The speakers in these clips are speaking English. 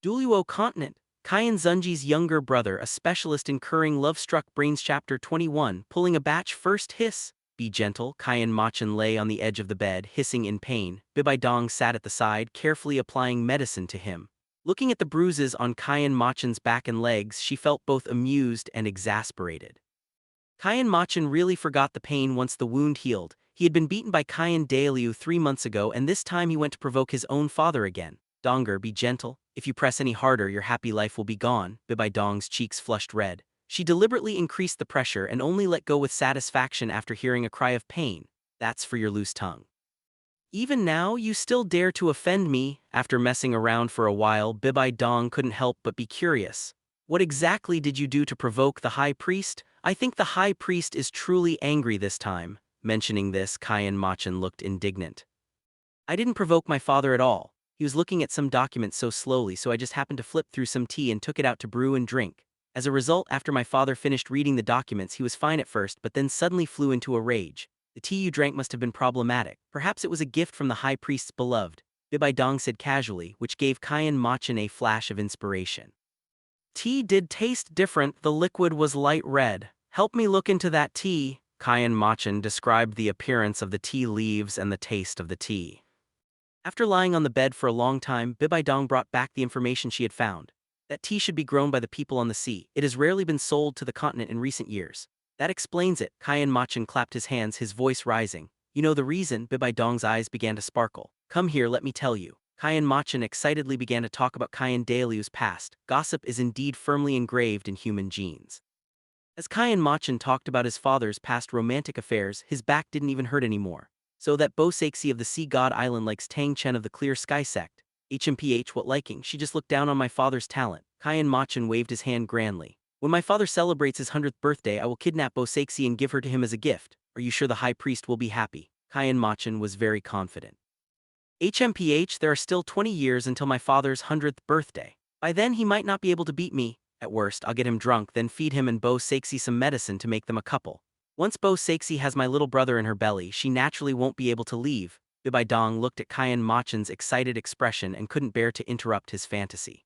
Douluo Continent, Qian Xunji's younger brother, a specialist in curing love-struck brains. Chapter 21, pulling a batch first. Hiss. Be gentle. Qian Mochen lay on the edge of the bed, hissing in pain. Bibi Dong sat at the side, carefully applying medicine to him. Looking at the bruises on Qian Mochen's back and legs, she felt both amused and exasperated. Qian Mochen really forgot the pain once the wound healed. He had been beaten by Qian Renxue 3 months ago, and this time he went to provoke his own father again. Donger, be gentle. If you press any harder, your happy life will be gone. Bibi Dong's cheeks flushed red. She deliberately increased the pressure and only let go with satisfaction after hearing a cry of pain. That's for your loose tongue. Even now, you still dare to offend me? After messing around for a while, Bibi Dong couldn't help but be curious. What exactly did you do to provoke the high priest? I think the high priest is truly angry this time. Mentioning this, Qian Mochen looked indignant. I didn't provoke my father at all. He was looking at some documents so slowly, so I just happened to flip through some tea and took it out to brew and drink. As a result, after my father finished reading the documents, he was fine at first, but then suddenly flew into a rage. The tea you drank must have been problematic. Perhaps it was a gift from the high priest's beloved, Bibi Dong said casually, which gave Qian Mochen a flash of inspiration. Tea did taste different. The liquid was light red. Help me look into that tea. Qian Mochen described the appearance of the tea leaves and the taste of the tea. After lying on the bed for a long time, Bibi Dong brought back the information she had found. That tea should be grown by the people on the sea. It has rarely been sold to the continent in recent years. That explains it. Qian Mochen clapped his hands, his voice rising. You know the reason? Bibi Dong's eyes began to sparkle. Come here, let me tell you. Qian Mochen excitedly began to talk about Qian Renxue's past. Gossip is indeed firmly engraved in human genes. As Qian Mochen talked about his father's past romantic affairs, his back didn't even hurt anymore. So that Bo Saixi of the Sea God Island likes Tang Chen of the Clear Sky sect. HMPH, what liking? She just looked down on my father's talent. Qian Mochen waved his hand grandly. When my father celebrates his 100th birthday, I will kidnap Bo Saixi and give her to him as a gift. Are you sure the high priest will be happy? Qian Mochen was very confident. HMPH, there are still 20 years until my father's 100th birthday. By then he might not be able to beat me. At worst, I'll get him drunk, then feed him and Bo Saixi some medicine to make them a couple. Once Bo Saixi has my little brother in her belly, she naturally won't be able to leave. Bibi Dong looked at Qian Mochen's excited expression and couldn't bear to interrupt his fantasy.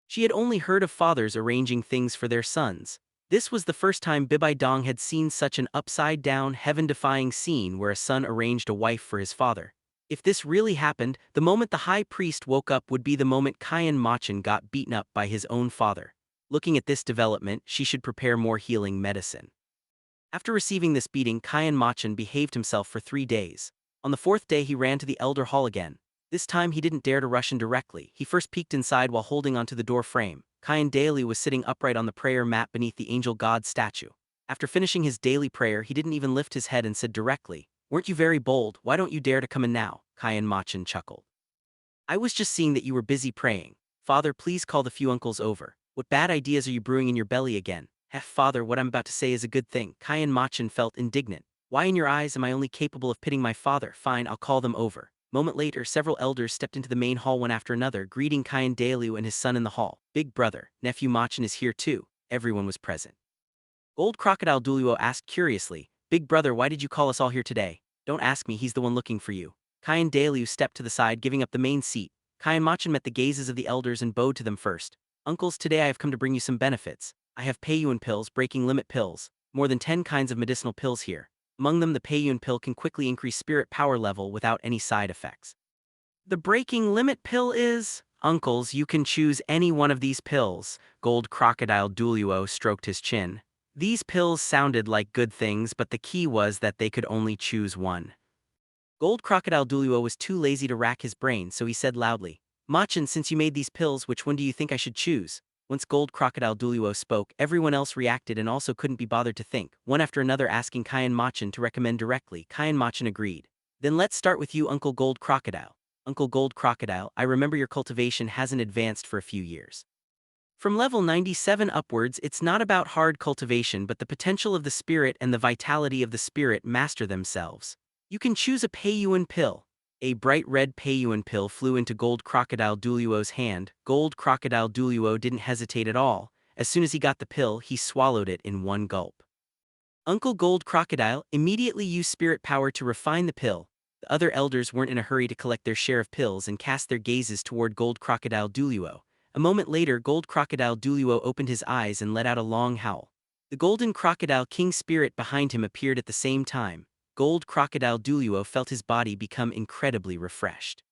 She had only heard of fathers arranging things for their sons. This was the first time Bibi Dong had seen such an upside-down, heaven-defying scene where a son arranged a wife for his father. If this really happened, the moment the high priest woke up would be the moment Qian Mochen got beaten up by his own father. Looking at this development, she should prepare more healing medicine. After receiving this beating, Qian Mochen behaved himself for 3 days. On the 4th day he ran to the elder hall again. This time he didn't dare to rush in directly. He first peeked inside while holding onto the door frame. Qian Renxue was sitting upright on the prayer mat beneath the angel god statue. After finishing his daily prayer, he didn't even lift his head and said directly, "Weren't you very bold? Why don't you dare to come in now?" Qian Mochen chuckled. "I was just seeing that you were busy praying. Father, please call the few uncles over. What bad ideas are you brewing in your belly again?" Father, what I'm about to say is a good thing." Qian Mochen felt indignant. "Why in your eyes am I only capable of pitting my father? Fine, I'll call them over." Moment later, several elders stepped into the main hall one after another, greeting Qian Renxue and his son in the hall. "Big brother, nephew Mochen is here too." Everyone was present. Gold Crocodile Douluo asked curiously, "Big brother, why did you call us all here today?" "Don't ask me, he's the one looking for you." Qian Renxue stepped to the side, giving up the main seat. Qian Mochen met the gazes of the elders and bowed to them first. "Uncles, today I have come to bring you some benefits. I have Peiyuan pills, breaking limit pills. More than 10 kinds of medicinal pills here. Among them, the Peiyuan pill can quickly increase spirit power level without any side effects." "The breaking limit pill is?" "Uncles, you can choose any one of these pills." Gold Crocodile Douluo stroked his chin. These pills sounded like good things, but the key was that they could only choose one. Gold Crocodile Douluo was too lazy to rack his brain, so he said loudly, "Mochen, since you made these pills, which one do you think I should choose?" Once Gold Crocodile Douluo spoke, everyone else reacted and also couldn't be bothered to think, one after another asking Qian Mochen to recommend directly. Qian Mochen agreed. "Then let's start with you, Uncle Gold Crocodile." "Uncle Gold Crocodile, I remember your cultivation hasn't advanced for a few years. From level 97 upwards, it's not about hard cultivation but the potential of the spirit and the vitality of the spirit master themselves. You can choose a Peiyuan pill." A bright red Peiyuan pill flew into Gold Crocodile Douluo's hand. Gold Crocodile Douluo didn't hesitate at all. As soon as he got the pill, he swallowed it in one gulp. Uncle Gold Crocodile immediately used spirit power to refine the pill. The other elders weren't in a hurry to collect their share of pills and cast their gazes toward Gold Crocodile Douluo. A moment later, Gold Crocodile Douluo opened his eyes and let out a long howl. The Golden Crocodile King spirit behind him appeared at the same time. Gold Crocodile Douluo felt his body become incredibly refreshed.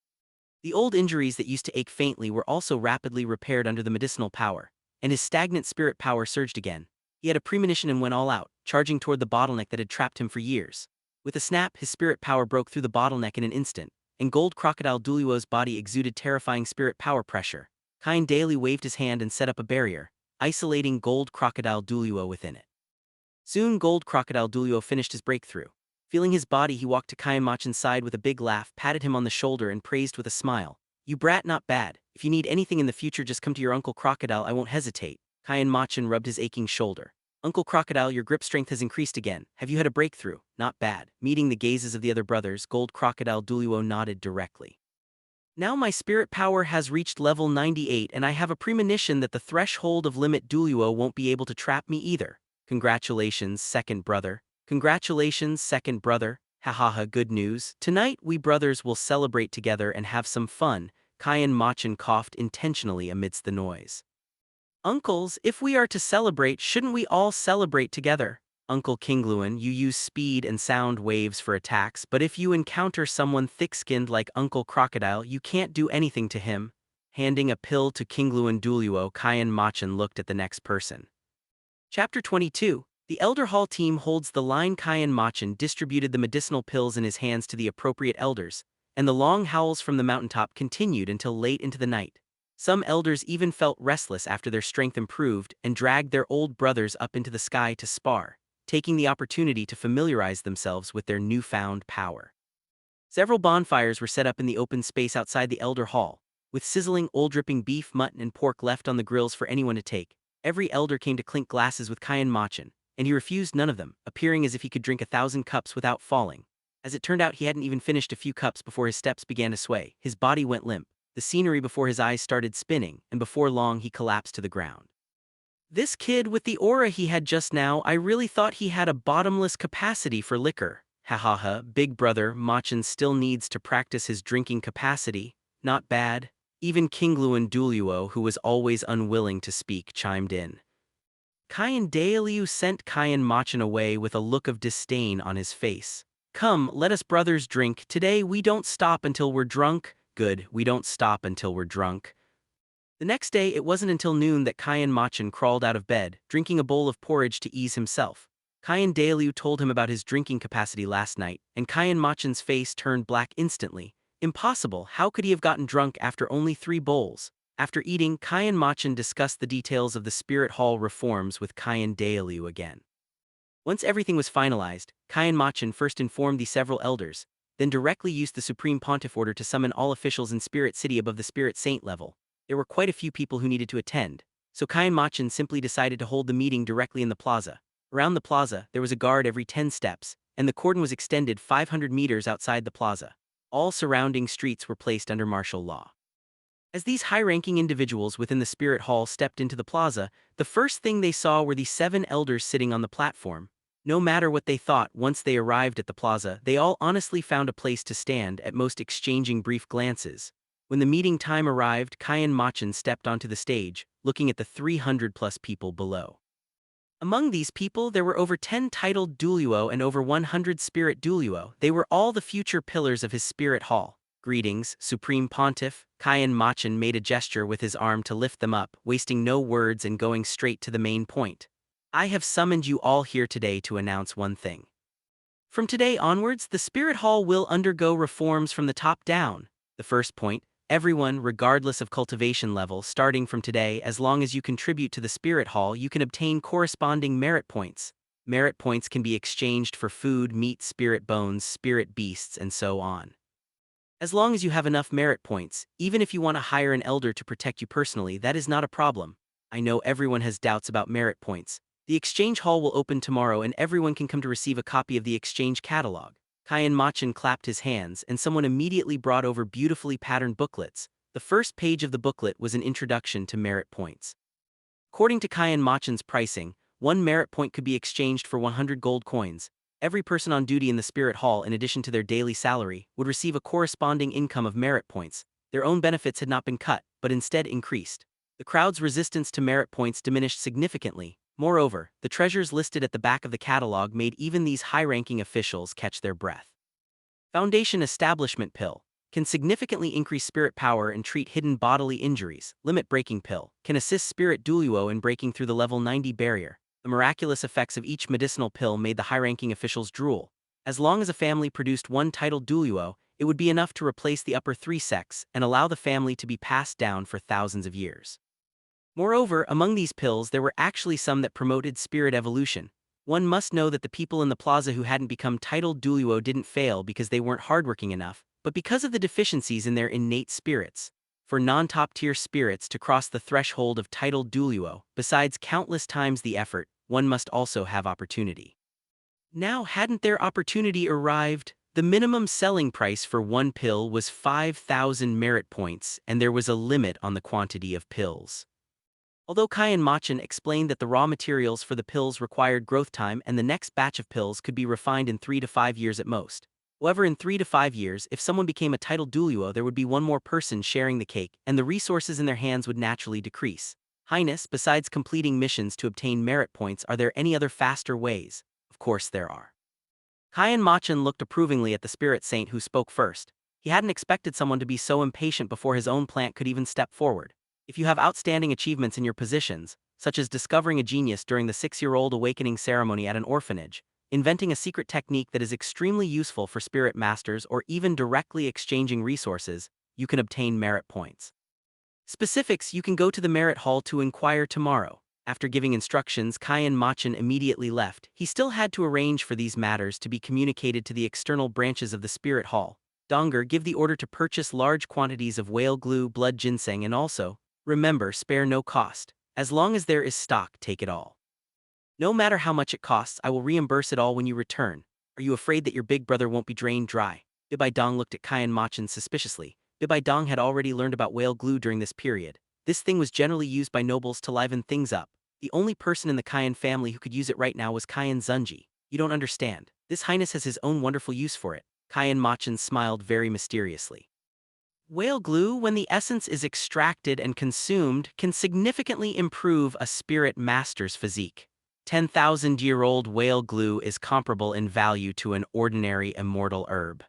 The old injuries that used to ache faintly were also rapidly repaired under the medicinal power, and his stagnant spirit power surged again. He had a premonition and went all out, charging toward the bottleneck that had trapped him for years. With a snap, his spirit power broke through the bottleneck in an instant, and Gold Crocodile Douluo's body exuded terrifying spirit power pressure. Qian Daily waved his hand and set up a barrier, isolating Gold Crocodile Douluo within it. Soon Gold Crocodile Douluo finished his breakthrough. Feeling his body, he walked to Qian Mochen's side with a big laugh, patted him on the shoulder and praised with a smile. "You brat, not bad. If you need anything in the future, just come to your Uncle Crocodile, I won't hesitate." Qian Mochen rubbed his aching shoulder. "Uncle Crocodile, your grip strength has increased again. Have you had a breakthrough?" "Not bad." Meeting the gazes of the other brothers, Gold Crocodile Douluo nodded directly. "Now my spirit power has reached level 98 and I have a premonition that the threshold of limit Douluo won't be able to trap me either. Congratulations, second brother. Congratulations, second brother. Hahaha, good news. Tonight we brothers will celebrate together and have some fun." Qian Mochen coughed intentionally amidst the noise. "Uncles, if we are to celebrate, shouldn't we all celebrate together? Uncle Kingluan, you use speed and sound waves for attacks, but if you encounter someone thick-skinned like Uncle Crocodile, you can't do anything to him." Handing a pill to Kingluan Douluo, Qian Mochen looked at the next person. Chapter 22. The Elder Hall team holds the line. Qian Mochen distributed the medicinal pills in his hands to the appropriate elders, and the long howls from the mountaintop continued until late into the night. Some elders even felt restless after their strength improved and dragged their old brothers up into the sky to spar, taking the opportunity to familiarize themselves with their newfound power. Several bonfires were set up in the open space outside the Elder Hall, with sizzling, oil-dripping beef, mutton, and pork left on the grills for anyone to take. Every elder came to clink glasses with Qian Mochen, and he refused none of them, appearing as if he could drink 1,000 cups without falling. As it turned out, he hadn't even finished a few cups before his steps began to sway, his body went limp, the scenery before his eyes started spinning, and before long he collapsed to the ground. "This kid with the aura he had just now, I really thought he had a bottomless capacity for liquor." Hahaha, big brother Mochen still needs to practice his drinking capacity. "Not bad." Even Kingluan Douluo, who was always unwilling to speak, chimed in. Qian Dailiu sent Qian Mochen away with a look of disdain on his face. "Come, let us brothers drink. Today we don't stop until we're drunk." "Good, we don't stop until we're drunk." The next day, it wasn't until noon that Qian Mochen crawled out of bed, drinking a bowl of porridge to ease himself. Qian Dailiu told him about his drinking capacity last night, and Qian Mochen's face turned black instantly. Impossible, how could he have gotten drunk after only 3 bowls? After eating, Qian Mochen discussed the details of the Spirit Hall reforms with Qian Dailiu again. Once everything was finalized, Qian Mochen first informed the several elders, then directly used the Supreme Pontiff order to summon all officials in Spirit City above the Spirit Saint level. There were quite a few people who needed to attend, so Qian Mochen simply decided to hold the meeting directly in the plaza. Around the plaza, there was a guard every 10 steps, and the cordon was extended 500 meters outside the plaza. All surrounding streets were placed under martial law. As these high-ranking individuals within the Spirit Hall stepped into the plaza, the first thing they saw were the 7 elders sitting on the platform. No matter what they thought, once they arrived at the plaza, they all honestly found a place to stand, at most exchanging brief glances. When the meeting time arrived, Qian Mochen stepped onto the stage, looking at the 300-plus people below. Among these people, there were over 10 titled Douluo and over 100 Spirit Douluo. They were all the future pillars of his Spirit Hall. "Greetings, Supreme Pontiff." Qian Mochen made a gesture with his arm to lift them up, wasting no words and going straight to the main point. "I have summoned you all here today to announce one thing. From today onwards, the Spirit Hall will undergo reforms from the top down. The first point, everyone, regardless of cultivation level, starting from today, as long as you contribute to the Spirit Hall, you can obtain corresponding merit points. Merit points can be exchanged for food, meat, spirit bones, spirit beasts, and so on. As long as you have enough merit points, even if you want to hire an elder to protect you personally, that is not a problem. I know everyone has doubts about merit points. The exchange hall will open tomorrow and everyone can come to receive a copy of the exchange catalog." Qian Mochen clapped his hands and someone immediately brought over beautifully patterned booklets. The first page of the booklet was an introduction to merit points. According to Qian Mochen's pricing, 1 merit point could be exchanged for 100 gold coins. Every person on duty in the Spirit Hall, in addition to their daily salary, would receive a corresponding income of merit points. Their own benefits had not been cut, but instead increased. The crowd's resistance to merit points diminished significantly. Moreover, the treasures listed at the back of the catalog made even these high-ranking officials catch their breath. Foundation Establishment Pill can significantly increase spirit power and treat hidden bodily injuries. Limit Breaking Pill can assist spirit Douluo in breaking through the level 90 barrier. The miraculous effects of each medicinal pill made the high-ranking officials drool. As long as a family produced one titled Douluo, it would be enough to replace the upper three sects and allow the family to be passed down for thousands of years. Moreover, among these pills there were actually some that promoted spirit evolution. One must know that the people in the plaza who hadn't become titled Douluo didn't fail because they weren't hardworking enough, but because of the deficiencies in their innate spirits. For non-top-tier spirits to cross the threshold of titled Douluo, besides countless times the effort, one must also have opportunity. Now, hadn't their opportunity arrived? The minimum selling price for one pill was 5,000 merit points, and there was a limit on the quantity of pills. Although Qian Mochen explained that the raw materials for the pills required growth time and the next batch of pills could be refined in 3 to 5 years at most. However, in 3 to 5 years, if someone became a titled Douluo, there would be one more person sharing the cake, and the resources in their hands would naturally decrease. Highness, besides completing missions to obtain merit points, are there any other faster ways? Of course there are. Qian Mochen looked approvingly at the spirit saint who spoke first. He hadn't expected someone to be so impatient before his own plant could even step forward. If you have outstanding achievements in your positions, such as discovering a genius during the 6-year-old awakening ceremony at an orphanage, inventing a secret technique that is extremely useful for spirit masters, or even directly exchanging resources, you can obtain merit points. Specifics you can go to the merit hall to inquire tomorrow. After giving instructions, Qian Mochen immediately left. He still had to arrange for these matters to be communicated to the external branches of the spirit hall. Donger, give the order to purchase large quantities of whale glue, blood ginseng, and also, remember, spare no cost. As long as there is stock, take it all. No matter how much it costs, I will reimburse it all when you return. Are you afraid that your big brother won't be drained dry? Bibi Dong looked at Qian Mochen suspiciously. Bibi Dong had already learned about whale glue during this period. This thing was generally used by nobles to liven things up. The only person in the Qian family who could use it right now was Qian Xunji. You don't understand. This highness has his own wonderful use for it. Qian Mochen smiled very mysteriously. Whale glue, when the essence is extracted and consumed, can significantly improve a spirit master's physique. 10,000-year-old whale glue is comparable in value to an ordinary immortal herb.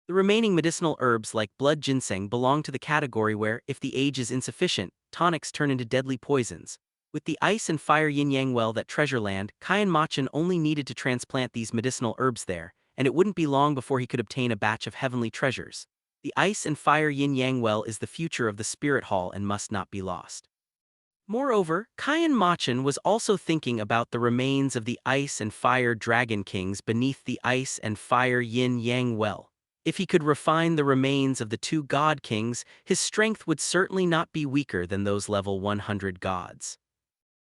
The remaining medicinal herbs like blood ginseng belong to the category where, if the age is insufficient, tonics turn into deadly poisons. With the ice and fire yin-yang well that treasure land, Qian Mochen only needed to transplant these medicinal herbs there, and it wouldn't be long before he could obtain a batch of heavenly treasures. The ice and fire yin-yang well is the future of the spirit hall and must not be lost. Moreover, Qian Mochen was also thinking about the remains of the ice and fire dragon kings beneath the ice and fire yin-yang well. If he could refine the remains of the 2 god kings, his strength would certainly not be weaker than those level 100 gods.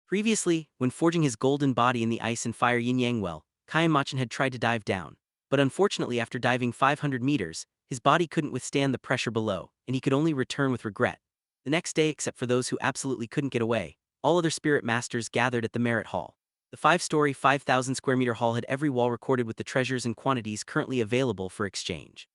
Previously, when forging his golden body in the ice and fire yin-yang well, Qian Mochen had tried to dive down. But unfortunately, after diving 500 meters, his body couldn't withstand the pressure below, and he could only return with regret. The next day, except for those who absolutely couldn't get away, all other spirit masters gathered at the merit hall. The 5-story, 5,000 square meter hall had every wall recorded with the treasures and quantities currently available for exchange.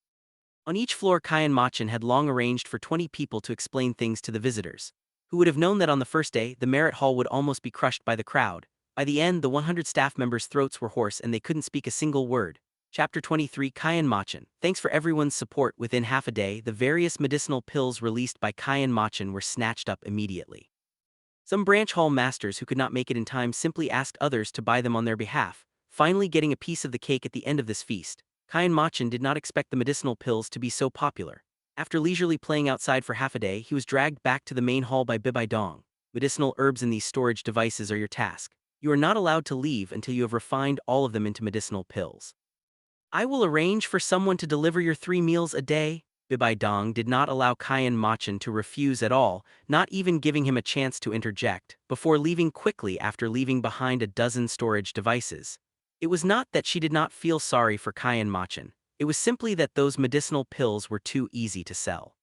On each floor, Qian Mochen had long arranged for 20 people to explain things to the visitors. Who would have known that on the first day, the merit hall would almost be crushed by the crowd? By the end, the 100 staff members' throats were hoarse and they couldn't speak a single word. Chapter 23, Qian Mochen. Thanks for everyone's support. Within half a day, the various medicinal pills released by Qian Mochen were snatched up immediately. Some branch hall masters who could not make it in time simply asked others to buy them on their behalf, finally getting a piece of the cake at the end of this feast. Qian Mochen did not expect the medicinal pills to be so popular. After leisurely playing outside for half a day, he was dragged back to the main hall by Bibi Dong. Medicinal herbs in these storage devices are your task. You are not allowed to leave until you have refined all of them into medicinal pills. I will arrange for someone to deliver your 3 meals a day. Bibi Dong did not allow Qian Mochen to refuse at all, not even giving him a chance to interject, before leaving quickly after leaving behind a dozen storage devices. It was not that she did not feel sorry for Qian Mochen. It was simply that those medicinal pills were too easy to sell.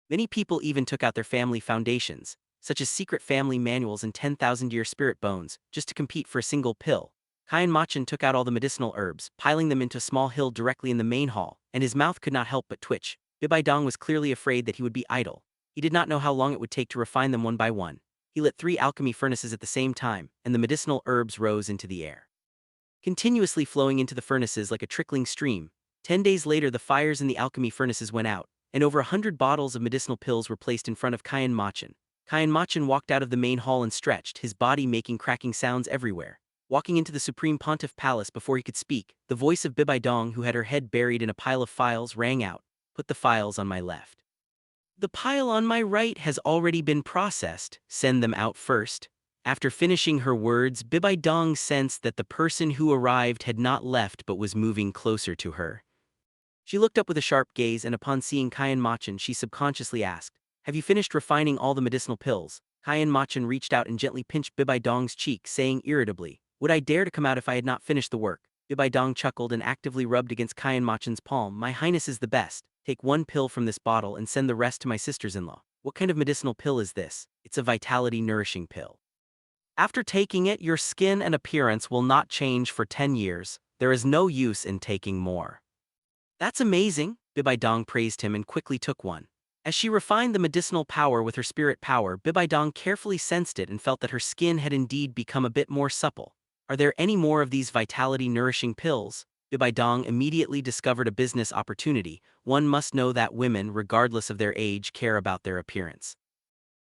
Many people even took out their family foundations, such as secret family manuals and 10,000-year spirit bones, just to compete for a single pill. Qian Mochen took out all the medicinal herbs, piling them into a small hill directly in the main hall, and his mouth could not help but twitch. Bibi Dong was clearly afraid that he would be idle. He did not know how long it would take to refine them one by one. He lit 3 alchemy furnaces at the same time, and the medicinal herbs rose into the air, continuously flowing into the furnaces like a trickling stream. 10 days later, the fires in the alchemy furnaces went out, and over 100 bottles of medicinal pills were placed in front of Qian Mochen. Qian Mochen walked out of the main hall and stretched, his body making cracking sounds everywhere. Walking into the Supreme Pontiff Palace before he could speak, the voice of Bibi Dong, who had her head buried in a pile of files, rang out, "Put the files on my left. The pile on my right has already been processed. Send them out first." After finishing her words, Bibi Dong sensed that the person who arrived had not left but was moving closer to her. She looked up with a sharp gaze, and upon seeing Qian Mochen, she subconsciously asked, "Have you finished refining all the medicinal pills?" Qian Mochen reached out and gently pinched Bibi Dong's cheek, saying irritably, "Would I dare to come out if I had not finished the work?" Bibi Dong chuckled and actively rubbed against Qian Mochen's palm. "My Highness is the best. Take 1 pill from this bottle and send the rest to my sisters-in-law." "What kind of medicinal pill is this?" "It's a vitality-nourishing pill. After taking it, your skin and appearance will not change for 10 years. There is no use in taking more." "That's amazing," Bibi Dong praised him and quickly took one. As she refined the medicinal power with her spirit power, Bibi Dong carefully sensed it and felt that her skin had indeed become a bit more supple. "Are there any more of these vitality-nourishing pills?" Bibi Dong immediately discovered a business opportunity. One must know that women, regardless of their age, care about their appearance.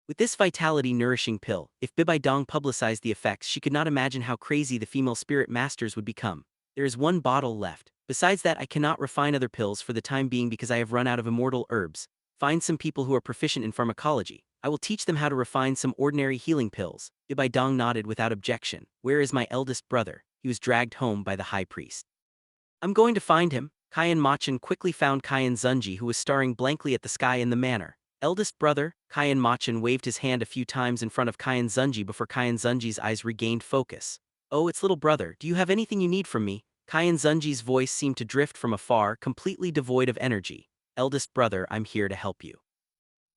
With this vitality-nourishing pill, if Bibi Dong publicized the effects, she could not imagine how crazy the female spirit masters would become. "There is 1 bottle left. Besides that, I cannot refine other pills for the time being because I have run out of immortal herbs. Find some people who are proficient in pharmacology. I will teach them how to refine some ordinary healing pills." Bibi Dong nodded without objection. "Where is my eldest brother?" He was dragged home by the high priest. "I'm going to find him." Qian Mochen quickly found Qian Xunji, who was staring blankly at the sky in the manor. "Eldest brother?" Qian Mochen waved his hand a few times in front of Qian Xunji before Qian Xunji's eyes regained focus. "Oh, it's little brother. Do you have anything you need from me?" Qian Xunji's voice seemed to drift from afar, completely devoid of energy. "Eldest brother, I'm here to help you."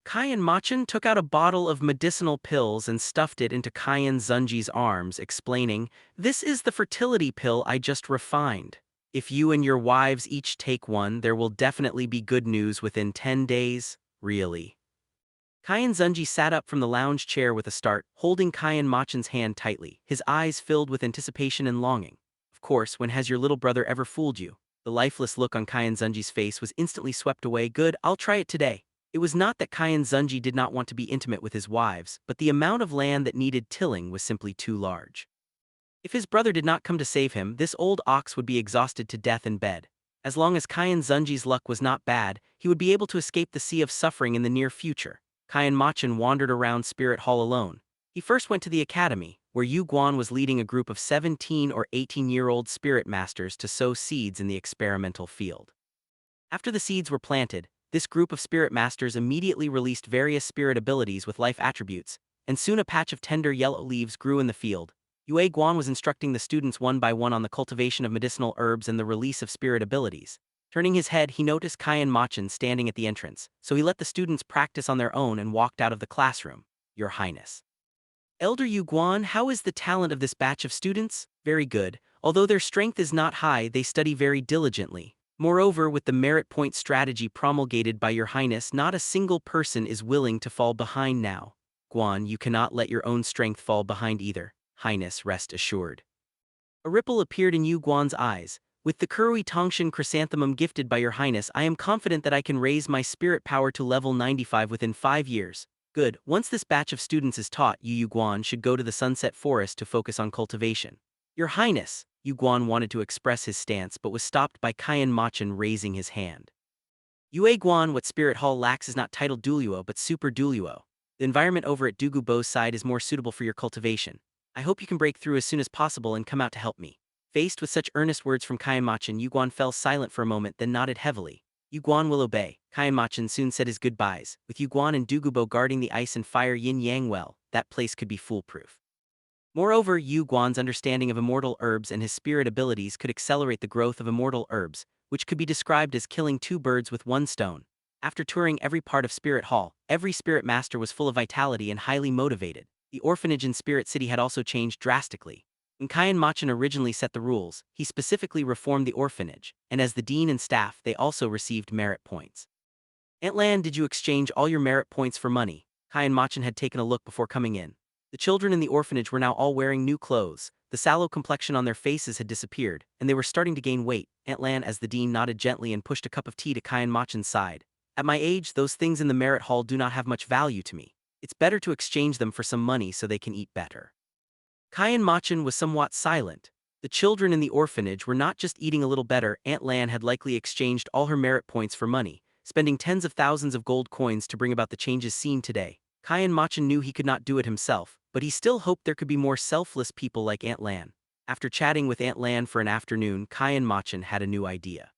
Qian Mochen took out a bottle of medicinal pills and stuffed it into Qian Xunji's arms, explaining, "This is the fertility pill I just refined. If you and your wives each take one, there will definitely be good news within 10 days. Really." Qian Xunji sat up from the lounge chair with a start, holding Qian Mochen's hand tightly, his eyes filled with anticipation and longing. "Of course, when has your little brother ever fooled you?" The lifeless look on Qian Xunji's face was instantly swept away. "Good, I'll try it today." It was not that Qian Xunji did not want to be intimate with his wives, but the amount of land that needed tilling was simply too large. If his brother did not come to save him, this old ox would be exhausted to death in bed. As long as Qian Xunji's luck was not bad, he would be able to escape the sea of suffering in the near future. Qian Mochen wandered around Spirit Hall alone. He first went to the academy, where Yu Guan was leading a group of 17 or 18-year-old spirit masters to sow seeds in the experimental field. After the seeds were planted, this group of spirit masters immediately released various spirit abilities with life attributes, and soon a patch of tender yellow leaves grew in the field. Yue Guan was instructing the students one by one on the cultivation of medicinal herbs and the release of spirit abilities. Turning his head, he noticed Qian Mochen standing at the entrance, so he let the students practice on their own and walked out of the classroom. "Your Highness." "Elder Yu Guan, how is the talent of this batch of students?" "Very good. Although their strength is not high, they study very diligently. Moreover, with the merit point strategy promulgated by Your Highness, not a single person is willing to fall behind now." "Guan, you cannot let your own strength fall behind either. Highness, rest assured." A ripple appeared in Yu Guan's eyes. "With the Kurui Tongshan chrysanthemum gifted by Your Highness, I am confident that I can raise my spirit power to level 95 within 5 years. Good. Once this batch of students is taught, Yu Guan should go to the Sunset Forest to focus on cultivation." "Your Highness." Yu Guan wanted to express his stance but was stopped by Qian Mochen raising his hand. "Yue Guan, what Spirit Hall lacks is not titled Douluo but Super Douluo. The environment over at Dugu Bo's side is more suitable for your cultivation. I hope you can break through as soon as possible and come out to help me." Faced with such earnest words from Qian Mochen, Yu Guan fell silent for a moment, then nodded heavily. "Yu Guan will obey." Qian Mochen soon said his goodbyes. With Yu Guan and Dugu Bo guarding the ice and fire yin-yang well, that place could be foolproof. Moreover, Yu Guan's understanding of immortal herbs and his spirit abilities could accelerate the growth of immortal herbs, which could be described as killing 2 birds with 1 stone. After touring every part of Spirit Hall, every spirit master was full of vitality and highly motivated. The orphanage in Spirit City had also changed drastically. When Qian Mochen originally set the rules, he specifically reformed the orphanage, and as the dean and staff, they also received merit points. Aunt Lan, did you exchange all your merit points for money? Qian Mochen had taken a look before coming in. The children in the orphanage were now all wearing new clothes, the sallow complexion on their faces had disappeared, and they were starting to gain weight. Aunt Lan, as the dean, nodded gently and pushed a cup of tea to Qian Mochen's side. At my age, those things in the merit hall do not have much value to me. It's better to exchange them for some money so they can eat better. Qian Mochen was somewhat silent. The children in the orphanage were not just eating a little better. Aunt Lan had likely exchanged all her merit points for money, spending tens of thousands of gold coins to bring about the changes seen today. Qian Mochen knew he could not do it himself, but he still hoped there could be more selfless people like Aunt Lan. After chatting with Aunt Lan for an afternoon, Qian Mochen had a new idea.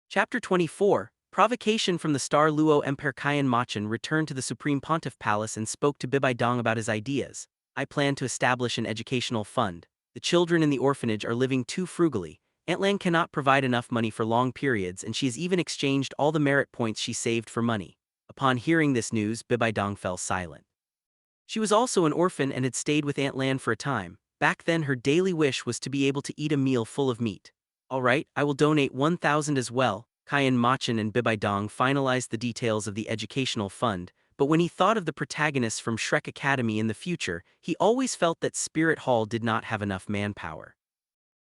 Chapter 24, Provocation from the Star Luo Empire. Qian Mochen returned to the Supreme Pontiff Palace and spoke to Bibi Dong about his ideas. I plan to establish an educational fund. The children in the orphanage are living too frugally. Aunt Lan cannot provide enough money for long periods, and she has even exchanged all the merit points she saved for money. Upon hearing this news, Bibi Dong fell silent. She was also an orphan and had stayed with Aunt Lan for a time. Back then her daily wish was to be able to eat a meal full of meat. Alright, I will donate 1,000 as well. Qian Mochen and Bibi Dong finalized the details of the educational fund, but when he thought of the protagonists from Shrek Academy in the future, he always felt that Spirit Hall did not have enough manpower.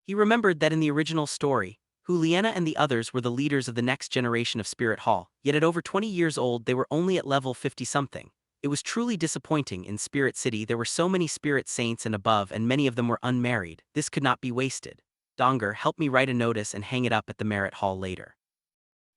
He remembered that in the original story, Liena and the others were the leaders of the next generation of Spirit Hall, yet at over 20 years old they were only at level 50-something. It was truly disappointing. In Spirit City there were so many spirit saints and above, and many of them were unmarried. This could not be wasted. Donger, help me write a notice and hang it up at the Merit Hall later.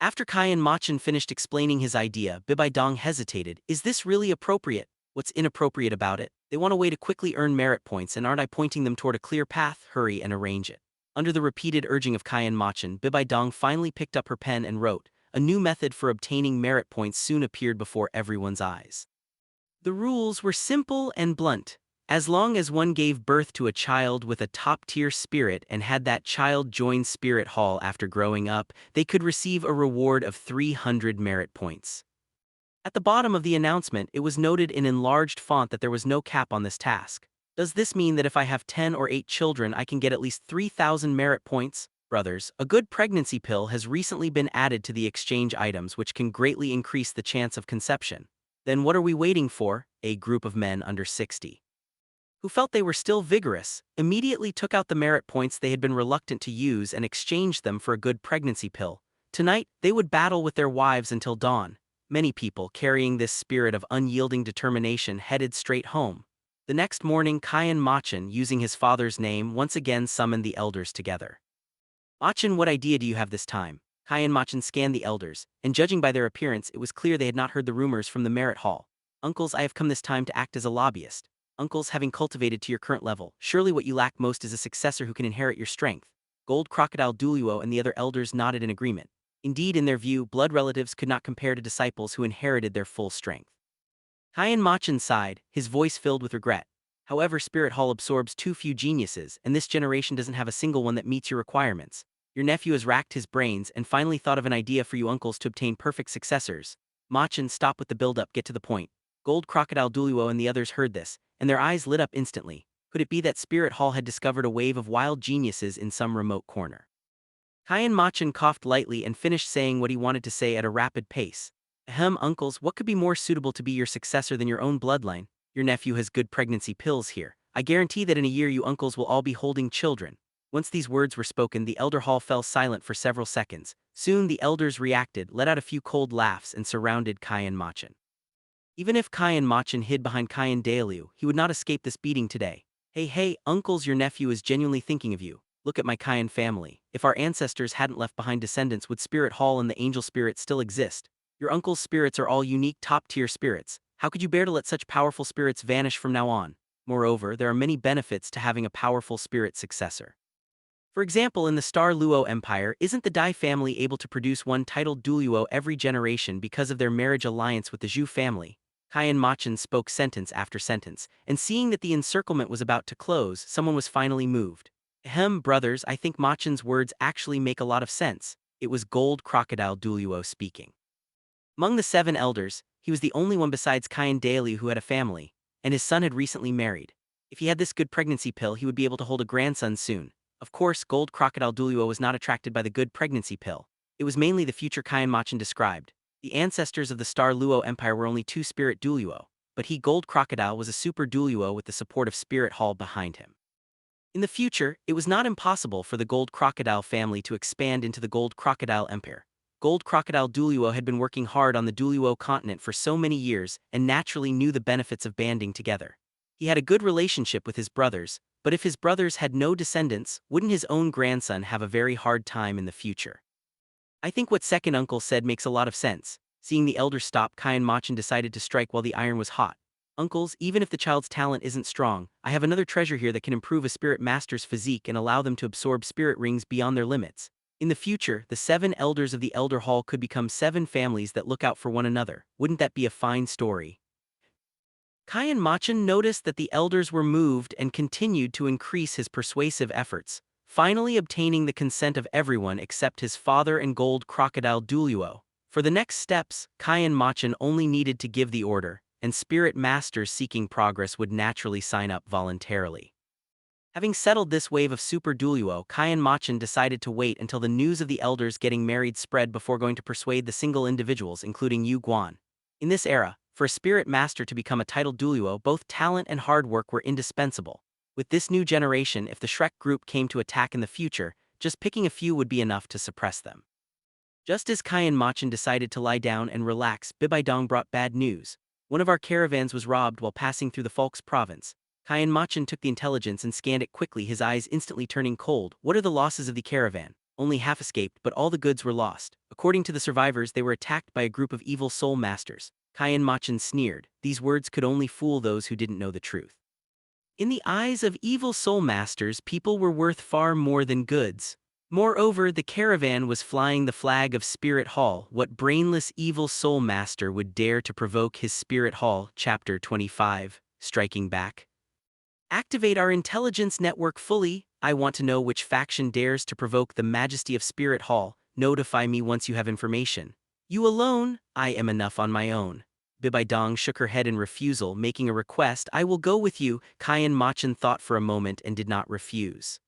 After Qian Mochen finished explaining his idea, Bibi Dong hesitated. Is this really appropriate? What's inappropriate about it? They want a way to quickly earn merit points, and aren't I pointing them toward a clear path? Hurry and arrange it. Under the repeated urging of Qian Mochen, Bibi Dong finally picked up her pen and wrote. A new method for obtaining merit points soon appeared before everyone's eyes. The rules were simple and blunt. As long as one gave birth to a child with a top-tier spirit and had that child join Spirit Hall after growing up, they could receive a reward of 300 merit points. At the bottom of the announcement, it was noted in enlarged font that there was no cap on this task. Does this mean that if I have 10 or 8 children, I can get at least 3,000 merit points? Brothers, a good pregnancy pill has recently been added to the exchange items, which can greatly increase the chance of conception. Then what are we waiting for? A group of men under 60, who felt they were still vigorous, immediately took out the merit points they had been reluctant to use and exchanged them for a good pregnancy pill. Tonight, they would battle with their wives until dawn. Many people, carrying this spirit of unyielding determination, headed straight home. The next morning, Qian Mochen, using his father's name, once again summoned the elders together. Mochen, what idea do you have this time? Qian Mochen scanned the elders, and judging by their appearance, it was clear they had not heard the rumors from the merit hall. Uncles, I have come this time to act as a lobbyist. Uncles, having cultivated to your current level, surely what you lack most is a successor who can inherit your strength. Gold Crocodile Douluo and the other elders nodded in agreement. Indeed, in their view, blood relatives could not compare to disciples who inherited their full strength. Qian Mochen sighed, his voice filled with regret. However, Spirit Hall absorbs too few geniuses, and this generation doesn't have a single one that meets your requirements. Your nephew has racked his brains and finally thought of an idea for you uncles to obtain perfect successors. Mochen, stop with the build-up, get to the point. Gold Crocodile Douluo and the others heard this, and their eyes lit up instantly. Could it be that Spirit Hall had discovered a wave of wild geniuses in some remote corner? Qian Mochen coughed lightly and finished saying what he wanted to say at a rapid pace. Ahem, uncles, what could be more suitable to be your successor than your own bloodline? Your nephew has good pregnancy pills here. I guarantee that in a year you uncles will all be holding children. Once these words were spoken, the elder hall fell silent for several seconds. Soon the elders reacted, let out a few cold laughs, and surrounded Qian Mochen. Even if Qian Mochen hid behind Qian Dailiu, he would not escape this beating today. Hey, uncles, your nephew is genuinely thinking of you. Look at my Qian family. If our ancestors hadn't left behind descendants, would Spirit Hall and the angel spirit still exist? Your uncle's spirits are all unique top-tier spirits. How could you bear to let such powerful spirits vanish from now on? Moreover, there are many benefits to having a powerful spirit successor. For example, in the Star Luo Empire, isn't the Dai family able to produce one titled Douluo every generation because of their marriage alliance with the Zhu family? Qian Mochen spoke sentence after sentence, and seeing that the encirclement was about to close, someone was finally moved. Ahem, brothers, I think Mochen's words actually make a lot of sense. It was Gold Crocodile Douluo speaking. Among the 7 elders, he was the only one besides Qian Dailiu who had a family, and his son had recently married. If he had this good pregnancy pill, he would be able to hold a grandson soon. Of course, Gold Crocodile Douluo was not attracted by the good pregnancy pill. It was mainly the future Qian Mochen described. The ancestors of the Star Luo Empire were only two spirit Douluo, but he Gold Crocodile was a super Douluo with the support of Spirit Hall behind him. In the future, it was not impossible for the Gold Crocodile family to expand into the Gold Crocodile Empire. Gold Crocodile Douluo had been working hard on the Douluo Continent for so many years and naturally knew the benefits of banding together. He had a good relationship with his brothers, but if his brothers had no descendants, wouldn't his own grandson have a very hard time in the future? I think what second uncle said makes a lot of sense. Seeing the elder stop, Qian Mochen decided to strike while the iron was hot. Uncles, even if the child's talent isn't strong, I have another treasure here that can improve a spirit master's physique and allow them to absorb spirit rings beyond their limits. In the future, the 7 elders of the Elder Hall could become 7 families that look out for one another. Wouldn't that be a fine story? Qian Mochen noticed that the elders were moved and continued to increase his persuasive efforts, finally obtaining the consent of everyone except his father and Gold Crocodile Douluo. For the next steps, Qian Mochen only needed to give the order, and spirit masters seeking progress would naturally sign up voluntarily. Having settled this wave of super Douluo, Qian Mochen decided to wait until the news of the elders getting married spread before going to persuade the single individuals, including Yu Guan. In this era, for a spirit master to become a titled Douluo, both talent and hard work were indispensable. With this new generation, if the Shrek group came to attack in the future, just picking a few would be enough to suppress them. Just as Qian Mochen decided to lie down and relax, Bibi Dong brought bad news. One of our caravans was robbed while passing through the Falks province. Qian Mochen took the intelligence and scanned it quickly, his eyes instantly turning cold. What are the losses of the caravan? Only half escaped, but all the goods were lost. According to the survivors, they were attacked by a group of evil soul masters. Qian Mochen sneered. These words could only fool those who didn't know the truth. In the eyes of evil soul masters, people were worth far more than goods. Moreover, the caravan was flying the flag of Spirit Hall. What brainless evil soul master would dare to provoke his Spirit Hall? Chapter 25, Striking Back. Activate our intelligence network fully. I want to know which faction dares to provoke the majesty of Spirit Hall. Notify me once you have information. You alone? I am enough on my own. Bibi Dong shook her head in refusal, making a request. I will go with you. Qian Mochen thought for a moment and did not refuse.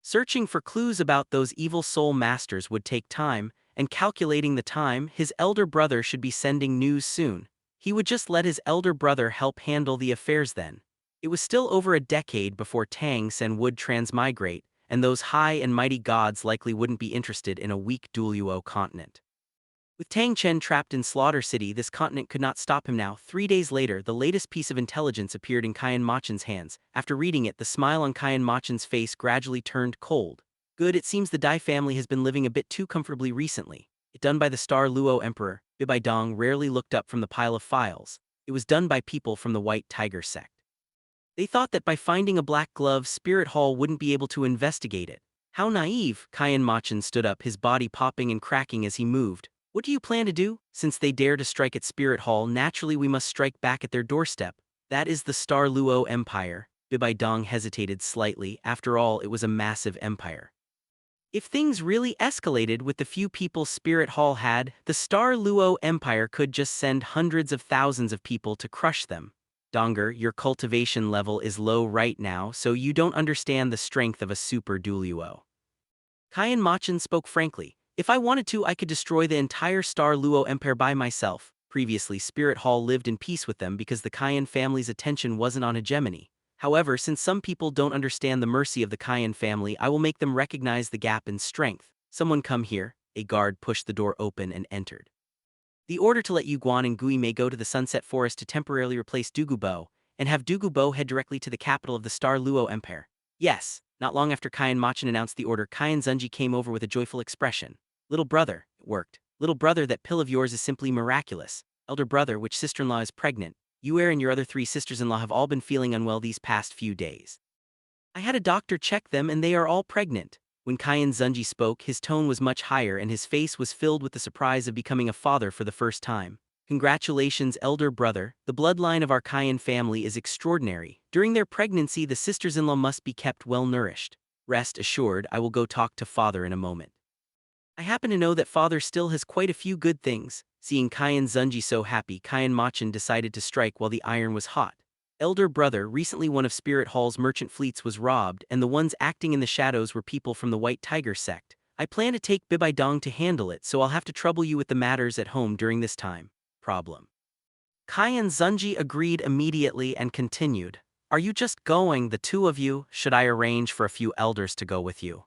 Searching for clues about those evil soul masters would take time, and calculating the time, his elder brother should be sending news soon. He would just let his elder brother help handle the affairs then. It was still over a decade before Tang Shenwang would transmigrate, and those high and mighty gods likely wouldn't be interested in a weak Douluo continent. With Tang Chen trapped in Slaughter City, this continent could not stop him now. 3 days later, the latest piece of intelligence appeared in Qian Mochen's hands. After reading it, the smile on Qian Mochen's face gradually turned cold. Good, it seems the Dai family has been living a bit too comfortably recently. It done by the Star Luo Emperor. Bibi Dong rarely looked up from the pile of files. It was done by people from the White Tiger sect. They thought that by finding a black glove, Spirit Hall wouldn't be able to investigate it. How naive! Qian Mochen stood up, his body popping and cracking as he moved. What do you plan to do? Since they dare to strike at Spirit Hall, naturally we must strike back at their doorstep. That is the Star Luo Empire. Bibi Dong hesitated slightly. After all, it was a massive empire. If things really escalated with the few people Spirit Hall had, the Star Luo Empire could just send hundreds of thousands of people to crush them. Donger, your cultivation level is low right now, so you don't understand the strength of a super Douluo. Qian Mochen spoke frankly. If I wanted to, I could destroy the entire Star Luo Empire by myself. Previously, Spirit Hall lived in peace with them because the Qian family's attention wasn't on hegemony. However, since some people don't understand the mercy of the Qian family, I will make them recognize the gap in strength. Someone come here. A guard pushed the door open and entered. The order to let Yu Guan and Gui Mei go to the Sunset Forest to temporarily replace Dugubo, and have Dugubo head directly to the capital of the Star Luo Empire. Yes. Not long after Qian Mochen announced the order, Qian Xunji came over with a joyful expression. Little brother, it worked. Little brother, that pill of yours is simply miraculous. Elder brother, which sister-in-law is pregnant. You and your other 3 sisters-in-law have all been feeling unwell these past few days. I had a doctor check them and they are all pregnant. When Qian Xunji spoke, his tone was much higher and his face was filled with the surprise of becoming a father for the first time. Congratulations, elder brother. The bloodline of our Qian family is extraordinary. During their pregnancy, the sisters-in-law must be kept well nourished. Rest assured, I will go talk to father in a moment. I happen to know that father still has quite a few good things. Seeing Qian Xunji so happy, Qian Mochen decided to strike while the iron was hot. Elder brother, recently one of Spirit Hall's merchant fleets was robbed, and the ones acting in the shadows were people from the White Tiger sect. I plan to take Bibi Dong to handle it, so I'll have to trouble you with the matters at home during this time. Problem. Qian Xunji agreed immediately and continued. Are you just going, the two of you? Should I arrange for a few elders to go with you?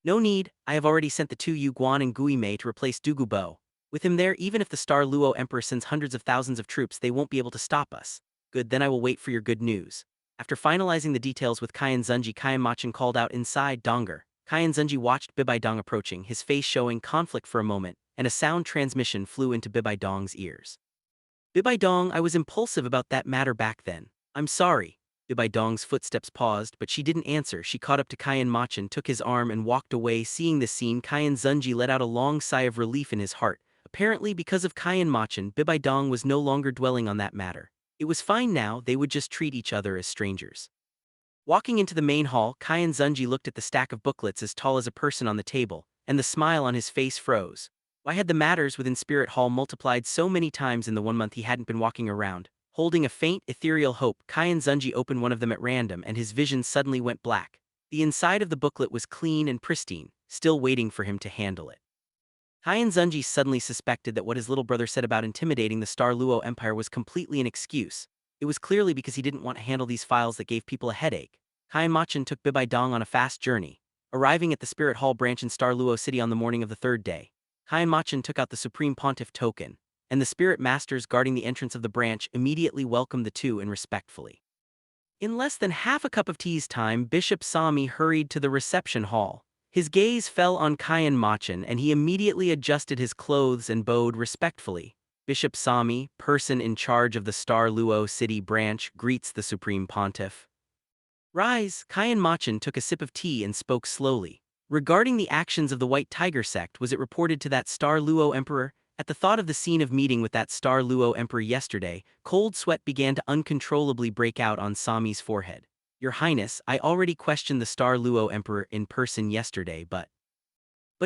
No need, I have already sent the two Yu Guan and Gui Mei to replace Dugu Bo. With him there, even if the Star Luo Emperor sends hundreds of thousands of troops, they won't be able to stop us. Good, then I will wait for your good news. After finalizing the details with Qian Xunji, Qian Mochen called out inside Donger. Qian Xunji watched Bibi Dong approaching, his face showing conflict for a moment, and a sound transmission flew into Bibi Dong's ears. Bibi Dong, I was impulsive about that matter back then. I'm sorry. Bibi Dong's footsteps paused, but she didn't answer. She caught up to Qian Mochen, took his arm and walked away. Seeing this scene, Qian Xunji let out a long sigh of relief in his heart. Apparently because of Qian Mochen, Bibi Dong was no longer dwelling on that matter. It was fine now, they would just treat each other as strangers. Walking into the main hall, Qian Xunji looked at the stack of booklets as tall as a person on the table, and the smile on his face froze. Why had the matters within Spirit Hall multiplied so many times in the 1 month he hadn't been walking around? Holding a faint, ethereal hope, Qian Xunji opened one of them at random and his vision suddenly went black. The inside of the booklet was clean and pristine, still waiting for him to handle it. Qian Xunji suddenly suspected that what his little brother said about intimidating the Star Luo Empire was completely an excuse. It was clearly because he didn't want to handle these files that gave people a headache. Qian Mochen took Bibi Dong on a fast journey. Arriving at the Spirit Hall branch in Star Luo City on the morning of the third day, Qian Mochen took out the Supreme Pontiff token, and the spirit masters guarding the entrance of the branch immediately welcomed the two and respectfully. In less than half a cup of tea's time, Bishop Sami hurried to the reception hall. His gaze fell on Qian Mochen and he immediately adjusted his clothes and bowed respectfully. Bishop Sami, person in charge of the Star Luo City branch, greets the Supreme Pontiff. Rise. Qian Mochen took a sip of tea and spoke slowly. Regarding the actions of the White Tiger sect, was it reported to that Star Luo Emperor? At the thought of the scene of meeting with that Star Luo Emperor yesterday, cold sweat began to uncontrollably break out on Sami's forehead. Your Highness, I already questioned the Star Luo Emperor in person yesterday, but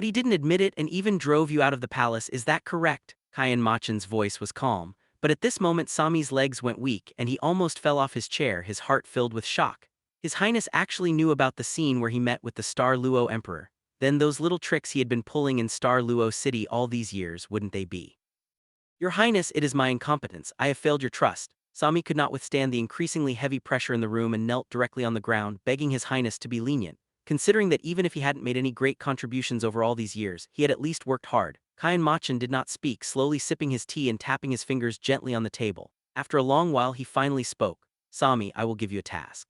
he didn't admit it and even drove you out of the palace, is that correct? Qian Mochen's voice was calm, but at this moment Sami's legs went weak and he almost fell off his chair, his heart filled with shock. His Highness actually knew about the scene where he met with the Star Luo Emperor. Then those little tricks he had been pulling in Star Luo City all these years, wouldn't they be? Your Highness, it is my incompetence, I have failed your trust. Sami could not withstand the increasingly heavy pressure in the room and knelt directly on the ground, begging His Highness to be lenient, considering that even if he hadn't made any great contributions over all these years, he had at least worked hard. Qian Mochen did not speak, slowly sipping his tea and tapping his fingers gently on the table. After a long while he finally spoke. Sami, I will give you a task.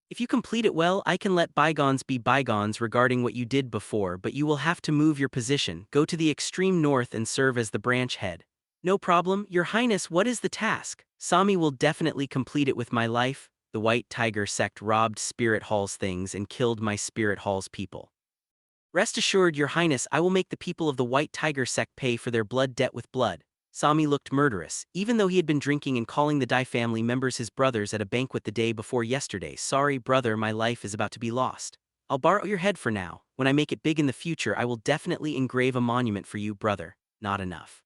If you complete it well, I can let bygones be bygones regarding what you did before, but you will have to move your position, go to the extreme north and serve as the branch head. No problem, Your Highness, what is the task? Sami will definitely complete it with my life. The White Tiger sect robbed Spirit Hall's things and killed my Spirit Hall's people. Rest assured, Your Highness, I will make the people of the White Tiger sect pay for their blood debt with blood. Sami looked murderous, even though he had been drinking and calling the Dai family members his brothers at a banquet the day before yesterday. Sorry, brother, my life is about to be lost. I'll borrow your head for now. When I make it big in the future, I will definitely engrave a monument for you, brother. Not enough.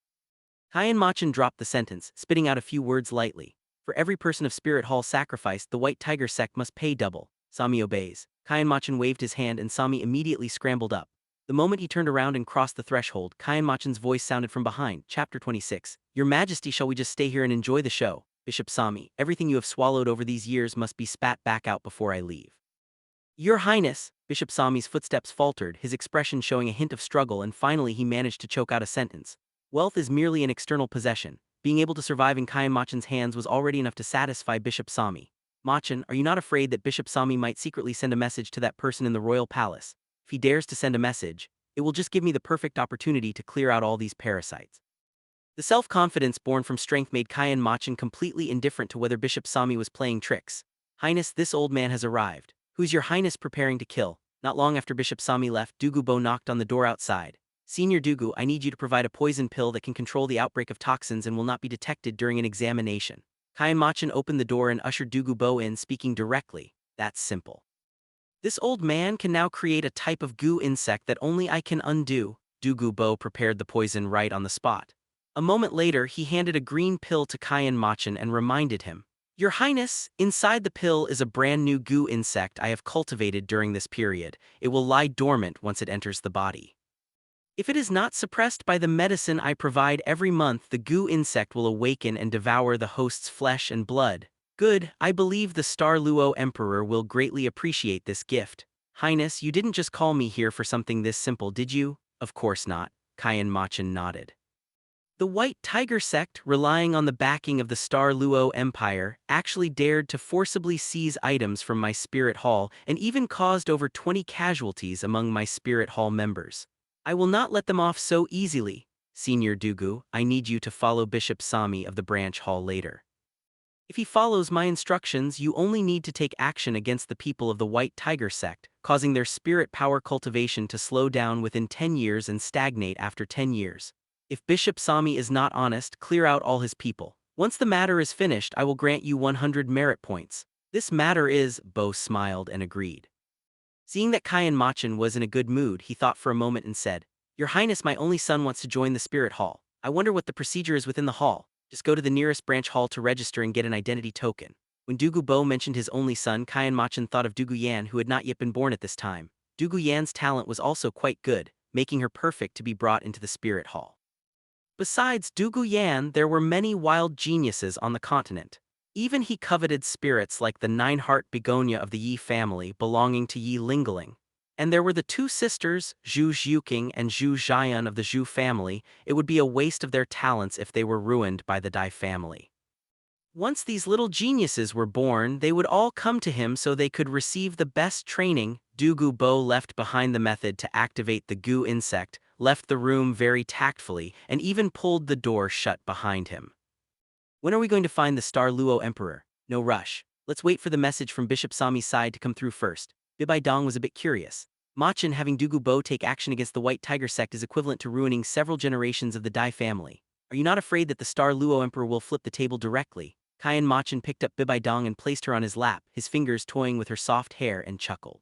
Qian Mochen dropped the sentence, spitting out a few words lightly. For every person of Spirit Hall sacrificed, the White Tiger sect must pay double. Sami obeys. Qian Mochen waved his hand and Sami immediately scrambled up. The moment he turned around and crossed the threshold, Qian Mochen's voice sounded from behind. Chapter 26. Your Majesty, shall we just stay here and enjoy the show? Bishop Sami, everything you have swallowed over these years must be spat back out before I leave. Your Highness. Bishop Sami's footsteps faltered, his expression showing a hint of struggle, and finally he managed to choke out a sentence. Wealth is merely an external possession. Being able to survive in Qian Mochen's hands was already enough to satisfy Bishop Sami. Mochen, are you not afraid that Bishop Sami might secretly send a message to that person in the royal palace? If he dares to send a message, it will just give me the perfect opportunity to clear out all these parasites. The self-confidence born from strength made Qian Mochen completely indifferent to whether Bishop Sami was playing tricks. Highness, this old man has arrived. Who's your Highness preparing to kill? Not long after Bishop Sami left, Dugu Bo knocked on the door outside. Senior Dugu, I need you to provide a poison pill that can control the outbreak of toxins and will not be detected during an examination. Qian Mochen opened the door and ushered Dugu Bo in, speaking directly. That's simple. This old man can now create a type of goo insect that only I can undo. Dugu Bo prepared the poison right on the spot. A moment later, he handed a green pill to Qian Mochen and reminded him. Your Highness, inside the pill is a brand new goo insect I have cultivated during this period. It will lie dormant once it enters the body. If it is not suppressed by the medicine I provide every month, the goo insect will awaken and devour the host's flesh and blood. Good, I believe the Star Luo Emperor will greatly appreciate this gift. Highness, you didn't just call me here for something this simple, did you? Of course not, Qian Mochen nodded. The White Tiger sect, relying on the backing of the Star Luo Empire, actually dared to forcibly seize items from my spirit hall and even caused over 20 casualties among my spirit hall members. I will not let them off so easily. Senior Dugu, I need you to follow Bishop Sami of the branch hall later. If he follows my instructions, you only need to take action against the people of the White Tiger sect, causing their spirit power cultivation to slow down within 10 years and stagnate after 10 years. If Bishop Sami is not honest, clear out all his people. Once the matter is finished, I will grant you 100 merit points. This matter is, Bo smiled and agreed. Seeing that Qian Mochen was in a good mood, he thought for a moment and said, Your Highness, my only son wants to join the spirit hall. I wonder what the procedure is within the hall. Just go to the nearest branch hall to register and get an identity token. When Dugu Bo mentioned his only son, Qian Mochen thought of Dugu Yan, who had not yet been born at this time. Dugu Yan's talent was also quite good, making her perfect to be brought into the spirit hall. Besides Dugu Yan, there were many wild geniuses on the continent. Even he coveted spirits like the nine-heart begonia of the Yi family belonging to Yi Lingling. And there were the two sisters, Zhu Xiuqing and Zhu Xian of the Zhu family. It would be a waste of their talents if they were ruined by the Dai family. Once these little geniuses were born, they would all come to him so they could receive the best training. Dugu Bo left behind the method to activate the goo insect, left the room very tactfully, and even pulled the door shut behind him. When are we going to find the Star Luo Emperor? No rush. Let's wait for the message from Bishop Sami's side to come through first. Bibi Dong was a bit curious. Mochen having Dugu Bo take action against the White Tiger sect is equivalent to ruining several generations of the Dai family. Are you not afraid that the Star Luo Emperor will flip the table directly? Qian Mochen picked up Bibi Dong and placed her on his lap, his fingers toying with her soft hair, and chuckled.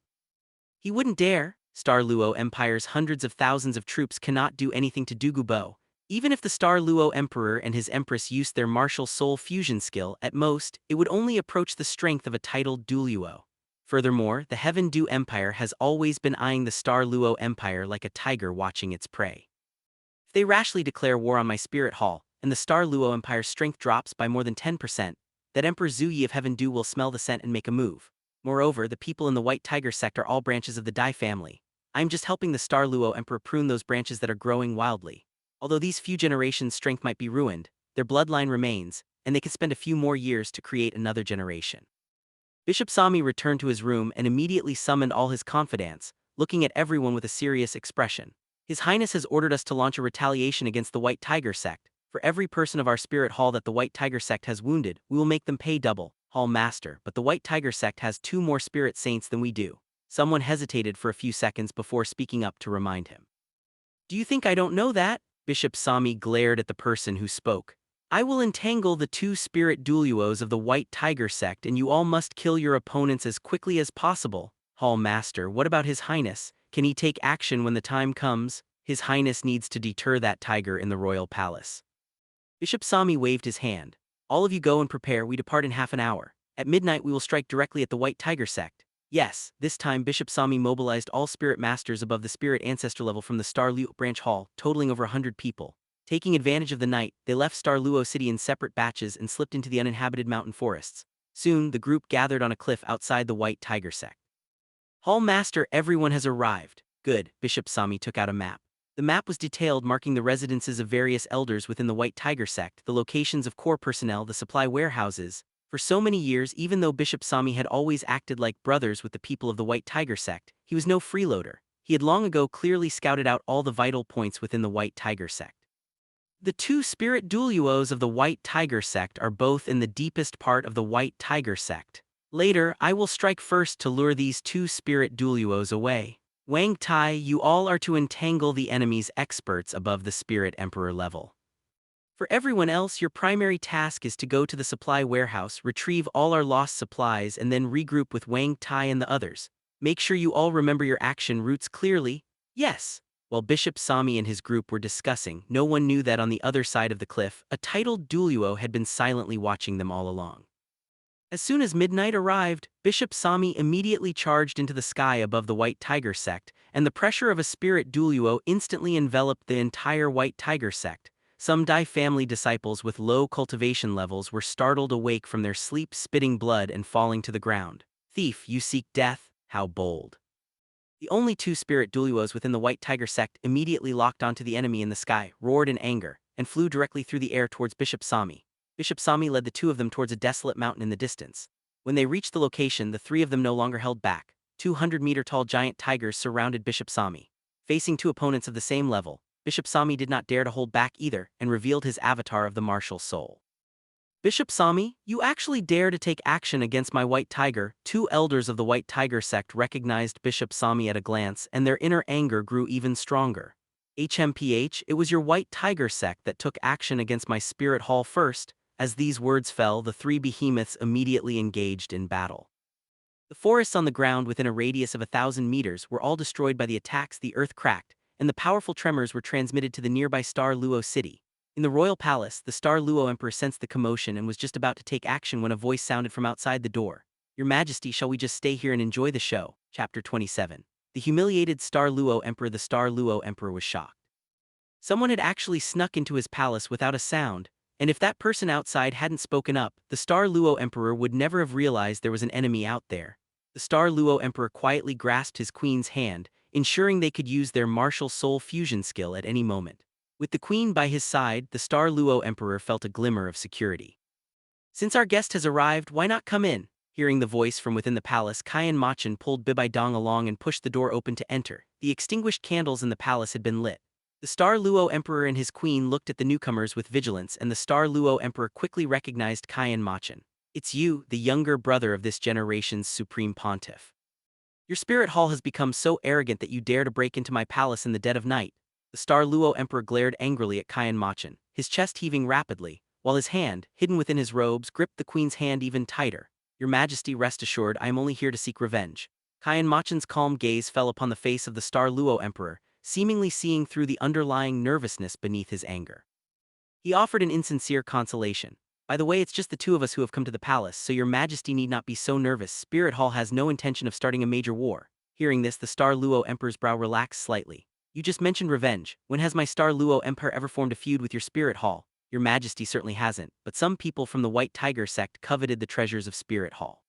He wouldn't dare. Star Luo Empire's hundreds of thousands of troops cannot do anything to Dugu Bo. Even if the Star Luo Emperor and his Empress used their martial soul fusion skill, at most, it would only approach the strength of a titled Douluo. Furthermore, the Heaven Du Empire has always been eyeing the Star Luo Empire like a tiger watching its prey. If they rashly declare war on my spirit hall, and the Star Luo Empire's strength drops by more than 10%, that Emperor Zhu Yi of Heaven Du will smell the scent and make a move. Moreover, the people in the White Tiger sect are all branches of the Dai family. I'm just helping the Star Luo Emperor prune those branches that are growing wildly. Although these few generations' strength might be ruined, their bloodline remains, and they can spend a few more years to create another generation. Bishop Sami returned to his room and immediately summoned all his confidants, looking at everyone with a serious expression. His Highness has ordered us to launch a retaliation against the White Tiger sect. For every person of our spirit hall that the White Tiger sect has wounded, we will make them pay double. Hall Master, but the White Tiger sect has 2 more spirit saints than we do. Someone hesitated for a few seconds before speaking up to remind him. Do you think I don't know that? Bishop Sami glared at the person who spoke. I will entangle the 2 spirit Douluos of the White Tiger sect, and you all must kill your opponents as quickly as possible. Hall Master, what about His Highness? Can he take action when the time comes? His Highness needs to deter that tiger in the royal palace. Bishop Sami waved his hand. All of you go and prepare, we depart in half an hour. At midnight we will strike directly at the White Tiger sect. Yes, this time Bishop Sami mobilized all spirit masters above the spirit ancestor level from the Star Luo branch hall, totaling over 100 people. Taking advantage of the night, they left Star Luo City in separate batches and slipped into the uninhabited mountain forests. Soon, the group gathered on a cliff outside the White Tiger sect. Hall Master, everyone has arrived. Good, Bishop Sami took out a map. The map was detailed, marking the residences of various elders within the White Tiger sect, the locations of core personnel, the supply warehouses. For so many years, even though Bishop Sami had always acted like brothers with the people of the White Tiger sect, he was no freeloader. He had long ago clearly scouted out all the vital points within the White Tiger sect. The 2 spirit Douluos of the White Tiger sect are both in the deepest part of the White Tiger sect. Later, I will strike first to lure these 2 spirit Douluos away. Wang Tai, you all are to entangle the enemy's experts above the Spirit Emperor level. For everyone else, your primary task is to go to the supply warehouse, retrieve all our lost supplies, and then regroup with Wang Tai and the others. Make sure you all remember your action routes clearly. Yes. While Bishop Sami and his group were discussing, no one knew that on the other side of the cliff, a titled Douluo had been silently watching them all along. As soon as midnight arrived, Bishop Sami immediately charged into the sky above the White Tiger sect, and the pressure of a spirit Douluo instantly enveloped the entire White Tiger sect. Some Dai family disciples with low cultivation levels were startled awake from their sleep, spitting blood and falling to the ground. Thief, you seek death, how bold. The only two spirit Douluos within the White Tiger sect immediately locked onto the enemy in the sky, roared in anger, and flew directly through the air towards Bishop Sami. Bishop Sami led the two of them towards a desolate mountain in the distance. When they reached the location, the three of them no longer held back. 200-meter-tall giant tigers surrounded Bishop Sami. Facing two opponents of the same level, Bishop Sami did not dare to hold back either and revealed his avatar of the martial soul. Bishop Sami, you actually dare to take action against my White Tiger. Two elders of the White Tiger sect recognized Bishop Sami at a glance, and their inner anger grew even stronger. HMPH, it was your White Tiger sect that took action against my spirit hall first. As these words fell, the three behemoths immediately engaged in battle. The forests on the ground within a radius of 1,000 meters were all destroyed by the attacks. The earth cracked, and the powerful tremors were transmitted to the nearby Star Luo city. In the royal palace, the Star Luo Emperor sensed the commotion and was just about to take action when a voice sounded from outside the door. Your Majesty, shall we just stay here and enjoy the show? Chapter 27. The humiliated Star Luo Emperor. The Star Luo Emperor was shocked. Someone had actually snuck into his palace without a sound, and if that person outside hadn't spoken up, the Star Luo Emperor would never have realized there was an enemy out there. The Star Luo Emperor quietly grasped his queen's hand, ensuring they could use their martial soul fusion skill at any moment. With the queen by his side, the Star Luo Emperor felt a glimmer of security. Since our guest has arrived, why not come in? Hearing the voice from within the palace, Qian Mochen pulled Bibi Dong along and pushed the door open to enter. The extinguished candles in the palace had been lit. The Star Luo Emperor and his queen looked at the newcomers with vigilance, and the Star Luo Emperor quickly recognized Qian Mochen. It's you, the younger brother of this generation's supreme pontiff. Your spirit hall has become so arrogant that you dare to break into my palace in the dead of night. The Star Luo Emperor glared angrily at Qian Mochen, his chest heaving rapidly, while his hand, hidden within his robes, gripped the queen's hand even tighter. Your Majesty, rest assured, I am only here to seek revenge. Qian Mochen's calm gaze fell upon the face of the Star Luo Emperor, seemingly seeing through the underlying nervousness beneath his anger. He offered an insincere consolation. By the way, it's just the two of us who have come to the palace, so your Majesty need not be so nervous. Spirit Hall has no intention of starting a major war. Hearing this, the Star Luo Emperor's brow relaxed slightly. You just mentioned revenge. When has my Star Luo Emperor ever formed a feud with your Spirit Hall? Your Majesty certainly hasn't, but some people from the White Tiger sect coveted the treasures of Spirit Hall.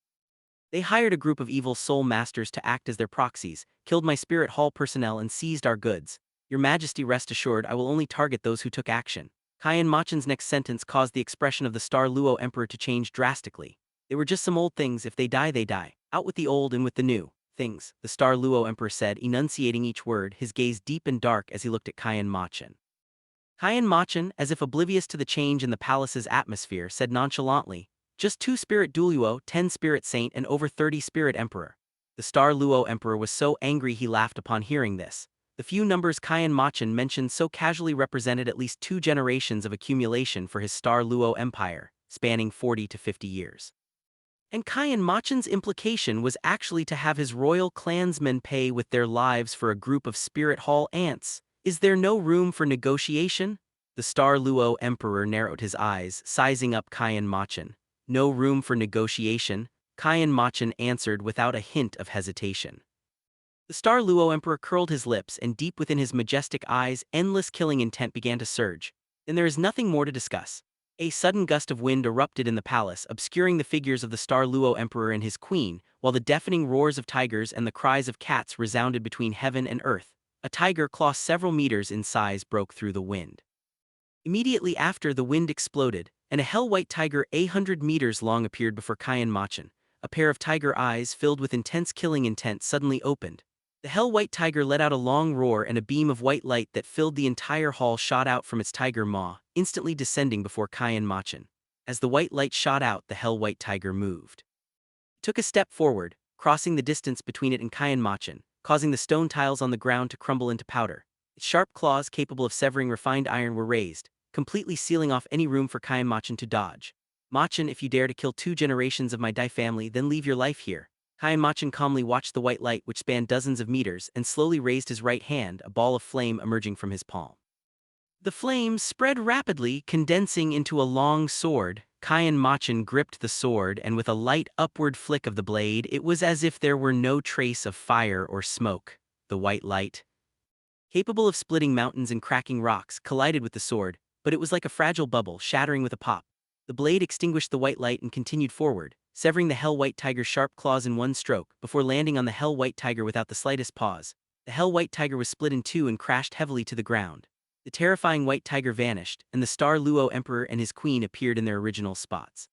They hired a group of evil soul masters to act as their proxies, killed my Spirit Hall personnel and seized our goods. Your Majesty, rest assured, I will only target those who took action. Qian Mochen's next sentence caused the expression of the Star Luo Emperor to change drastically. They were just some old things. If they die, they die. Out with the old and with the new things, the Star Luo Emperor said, enunciating each word, his gaze deep and dark as he looked at Qian Mochen. Qian Mochen, as if oblivious to the change in the palace's atmosphere, said nonchalantly, just 2 Spirit Douluo, 10 Spirit Saint and over 30 Spirit Emperor. The Star Luo Emperor was so angry he laughed upon hearing this. The few numbers Qian Mochen mentioned so casually represented at least 2 generations of accumulation for his Star Luo Empire, spanning 40 to 50 years. And Qian Mochen's implication was actually to have his royal clansmen pay with their lives for a group of Spirit Hall ants. Is there no room for negotiation? The Star Luo Emperor narrowed his eyes, sizing up Qian Mochen. No room for negotiation, Qian Mochen answered without a hint of hesitation. The Star Luo Emperor curled his lips, and deep within his majestic eyes, endless killing intent began to surge. Then there is nothing more to discuss. A sudden gust of wind erupted in the palace, obscuring the figures of the Star Luo Emperor and his queen, while the deafening roars of tigers and the cries of cats resounded between heaven and earth. A tiger claw several meters in size broke through the wind. Immediately after, the wind exploded, and a hell-white tiger 100 meters long appeared before Qian Mochen. A pair of tiger eyes filled with intense killing intent suddenly opened. The hell-white tiger let out a long roar, and a beam of white light that filled the entire hall shot out from its tiger maw, instantly descending before Qian Mochen. As the white light shot out, the hell-white tiger moved. It took a step forward, crossing the distance between it and Qian Mochen, causing the stone tiles on the ground to crumble into powder. Its sharp claws capable of severing refined iron were raised, completely sealing off any room for Qian Mochen to dodge. Mochen, if you dare to kill 2 generations of my Dai family, then leave your life here. Qian Mochen calmly watched the white light, which spanned dozens of meters, and slowly raised his right hand, a ball of flame emerging from his palm. The flames spread rapidly, condensing into a long sword. Qian Mochen gripped the sword, and with a light upward flick of the blade, it was as if there were no trace of fire or smoke. The white light, capable of splitting mountains and cracking rocks, collided with the sword, but it was like a fragile bubble, shattering with a pop. The blade extinguished the white light and continued forward, severing the hell-white tiger's sharp claws in one stroke, before landing on the hell-white tiger without the slightest pause. The hell-white tiger was split in two and crashed heavily to the ground. The terrifying white tiger vanished, and the Star Luo Emperor and his queen appeared in their original spots.